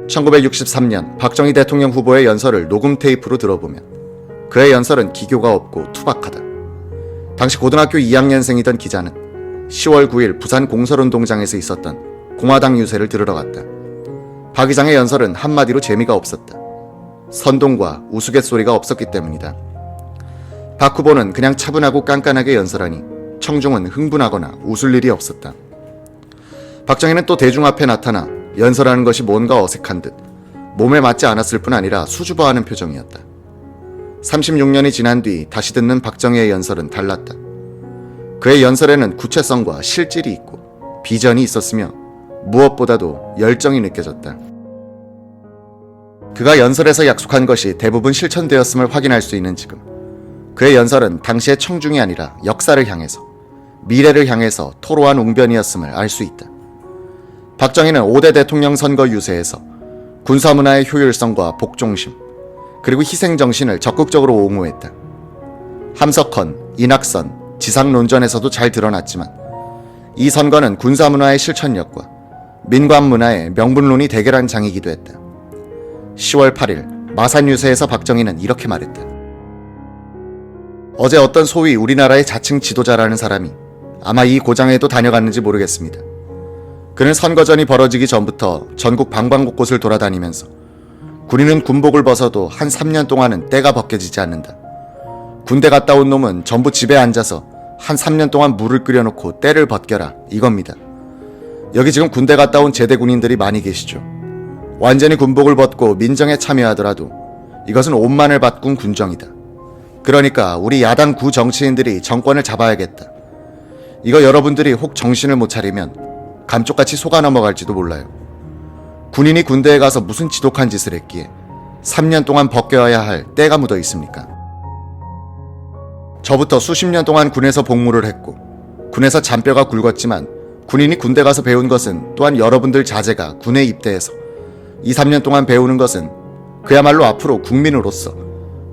(1963년) 박정희 대통령 후보의 연설을 녹음 테이프로 들어보면 그의 연설은 기교가 없고 투박하다. 당시 고등학교 2학년생이던 기자는 10월 9일 부산 공설운동장에서 있었던 공화당 유세를 들으러 갔다. 박 의장의 연설은 한마디로 재미가 없었다. 선동과 우스갯소리가 없었기 때문이다. 박 후보는 그냥 차분하고 깐깐하게 연설하니 청중은 흥분하거나 웃을 일이 없었다. 박정희는 또 대중 앞에 나타나 연설하는 것이 뭔가 어색한 듯 몸에 맞지 않았을 뿐 아니라 수줍어하는 표정이었다. 36년이 지난 뒤 다시 듣는 박정희의 연설은 달랐다. 그의 연설에는 구체성과 실질이 있고 비전이 있었으며 무엇보다도 열정이 느껴졌다. 그가 연설에서 약속한 것이 대부분 실천되었음을 확인할 수 있는 지금 그의 연설은 당시의 청중이 아니라 역사를 향해서 미래를 향해서 토로한 웅변이었음을 알 수 있다. 박정희는 5대 대통령 선거 유세에서 군사문화의 효율성과 복종심 그리고 희생정신을 적극적으로 옹호했다. 함석헌, 이낙선, 지상논전에서도 잘 드러났지만 이 선거는 군사문화의 실천력과 민관문화의 명분론이 대결한 장이기도 했다. 10월 8일 마산 유세에서 박정희는 이렇게 말했다. 어제 어떤 소위 우리나라의 자칭 지도자라는 사람이 아마 이 고장에도 다녀갔는지 모르겠습니다. 그는 선거전이 벌어지기 전부터 전국 방방곳곳을 돌아다니면서 군인은 군복을 벗어도 한 3년 동안은 때가 벗겨지지 않는다. 군대 갔다 온 놈은 전부 집에 앉아서 한 3년 동안 물을 끓여놓고 때를 벗겨라 이겁니다. 여기 지금 군대 갔다 온 제대 군인들이 많이 계시죠. 완전히 군복을 벗고 민정에 참여하더라도 이것은 옷만을 바꾼 군정이다. 그러니까 우리 야당 구 정치인들이 정권을 잡아야겠다. 이거 여러분들이 혹 정신을 못 차리면 감쪽같이 속아 넘어갈지도 몰라요. 군인이 군대에 가서 무슨 지독한 짓을 했기에 3년 동안 벗겨야 할 때가 묻어 있습니까? 저부터 수십 년 동안 군에서 복무를 했고 군에서 잔뼈가 굵었지만 군인이 군대 가서 배운 것은 또한 여러분들 자제가 군에 입대해서 2, 3년 동안 배우는 것은 그야말로 앞으로 국민으로서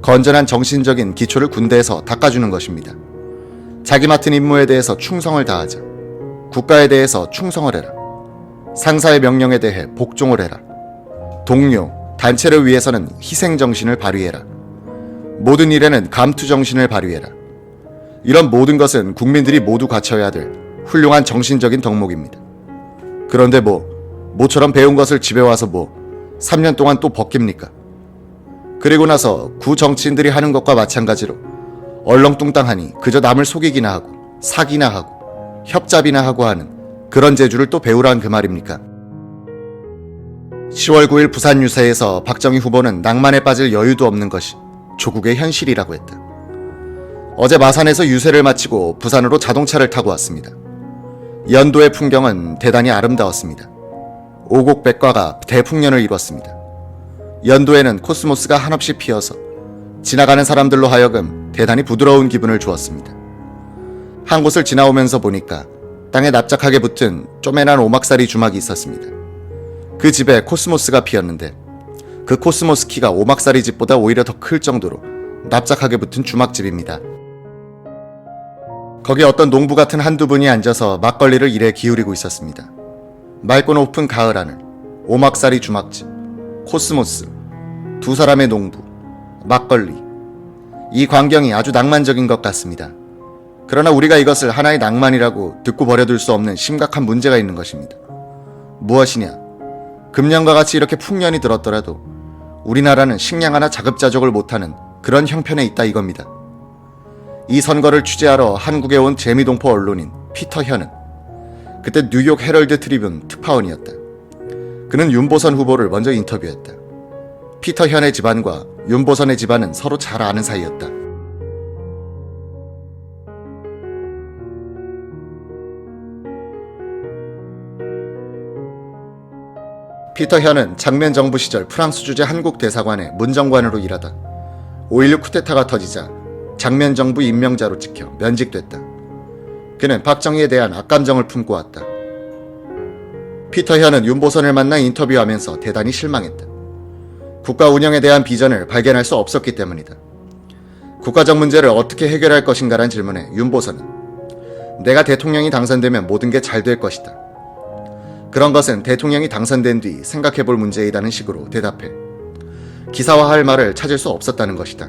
건전한 정신적인 기초를 군대에서 닦아주는 것입니다. 자기 맡은 임무에 대해서 충성을 다하자. 국가에 대해서 충성을 해라. 상사의 명령에 대해 복종을 해라. 동료, 단체를 위해서는 희생정신을 발휘해라. 모든 일에는 감투정신을 발휘해라. 이런 모든 것은 국민들이 모두 갖춰야 될 훌륭한 정신적인 덕목입니다. 그런데 모처럼 배운 것을 집에 와서 3년 동안 또 벗깁니까? 그리고 나서 구 정치인들이 하는 것과 마찬가지로 얼렁뚱땅하니 그저 남을 속이기나 하고 사기나 하고 협잡이나 하고 하는 그런 재주를 또 배우라는 그 말입니까? 10월 9일 부산 유세에서 박정희 후보는 낭만에 빠질 여유도 없는 것이 조국의 현실이라고 했다. 어제 마산에서 유세를 마치고 부산으로 자동차를 타고 왔습니다. 연도의 풍경은 대단히 아름다웠습니다. 오곡백과가 대풍년을 이뤘습니다. 연도에는 코스모스가 한없이 피어서 지나가는 사람들로 하여금 대단히 부드러운 기분을 주었습니다. 한 곳을 지나오면서 보니까 땅에 납작하게 붙은 쪼매난 오막살이 주막이 있었습니다. 그 집에 코스모스가 피었는데 그 코스모스 키가 오막살이 집보다 오히려 더 클 정도로 납작하게 붙은 주막집입니다. 거기 어떤 농부 같은 한두 분이 앉아서 막걸리를 일에 기울이고 있었습니다. 맑고 높은 가을 하늘, 오막살이 주막집, 코스모스, 두 사람의 농부, 막걸리. 이 광경이 아주 낭만적인 것 같습니다. 그러나 우리가 이것을 하나의 낭만이라고 듣고 버려둘 수 없는 심각한 문제가 있는 것입니다. 무엇이냐? 금년과 같이 이렇게 풍년이 들었더라도 우리나라는 식량 하나 자급자족을 못하는 그런 형편에 있다 이겁니다. 이 선거를 취재하러 한국에 온 재미동포 언론인 피터 현은 그때 뉴욕 헤럴드 트리뷴 특파원이었다. 그는 윤보선 후보를 먼저 인터뷰했다. 피터 현의 집안과 윤보선의 집안은 서로 잘 아는 사이였다. 피터 현은 장면 정부 시절 프랑스 주재 한국 대사관의 문정관으로 일하다 5.16 쿠데타가 터지자 장면 정부 임명자로 찍혀 면직됐다. 그는 박정희에 대한 악감정을 품고 왔다. 피터 현은 윤보선을 만나 인터뷰하면서 대단히 실망했다. 국가 운영에 대한 비전을 발견할 수 없었기 때문이다. 국가적 문제를 어떻게 해결할 것인가란 질문에 윤보선은 내가 대통령이 당선되면 모든 게 잘 될 것이다. 그런 것은 대통령이 당선된 뒤 생각해볼 문제이라는 식으로 대답해 기사화할 말을 찾을 수 없었다는 것이다.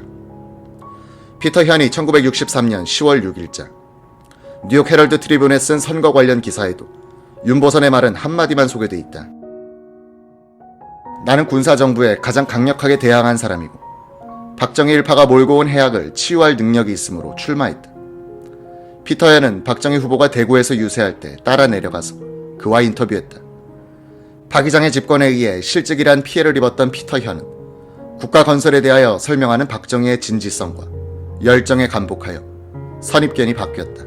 피터 현이 1963년 10월 6일자 뉴욕 헤럴드 트리뷴에 쓴 선거 관련 기사에도 윤보선의 말은 한마디만 소개돼 있다. 나는 군사정부에 가장 강력하게 대항한 사람이고 박정희 일파가 몰고 온 해악을 치유할 능력이 있으므로 출마했다. 피터 현은 박정희 후보가 대구에서 유세할 때 따라 내려가서 그와 인터뷰했다. 박 의장의 집권에 의해 실직이란 피해를 입었던 피터 현은 국가 건설에 대하여 설명하는 박정희의 진지성과 열정에 감복하여 선입견이 바뀌었다.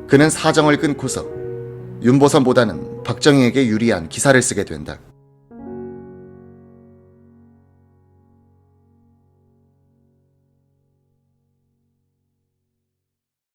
그는 사정을 끊고서 윤보선보다는 박정희에게 유리한 기사를 쓰게 된다.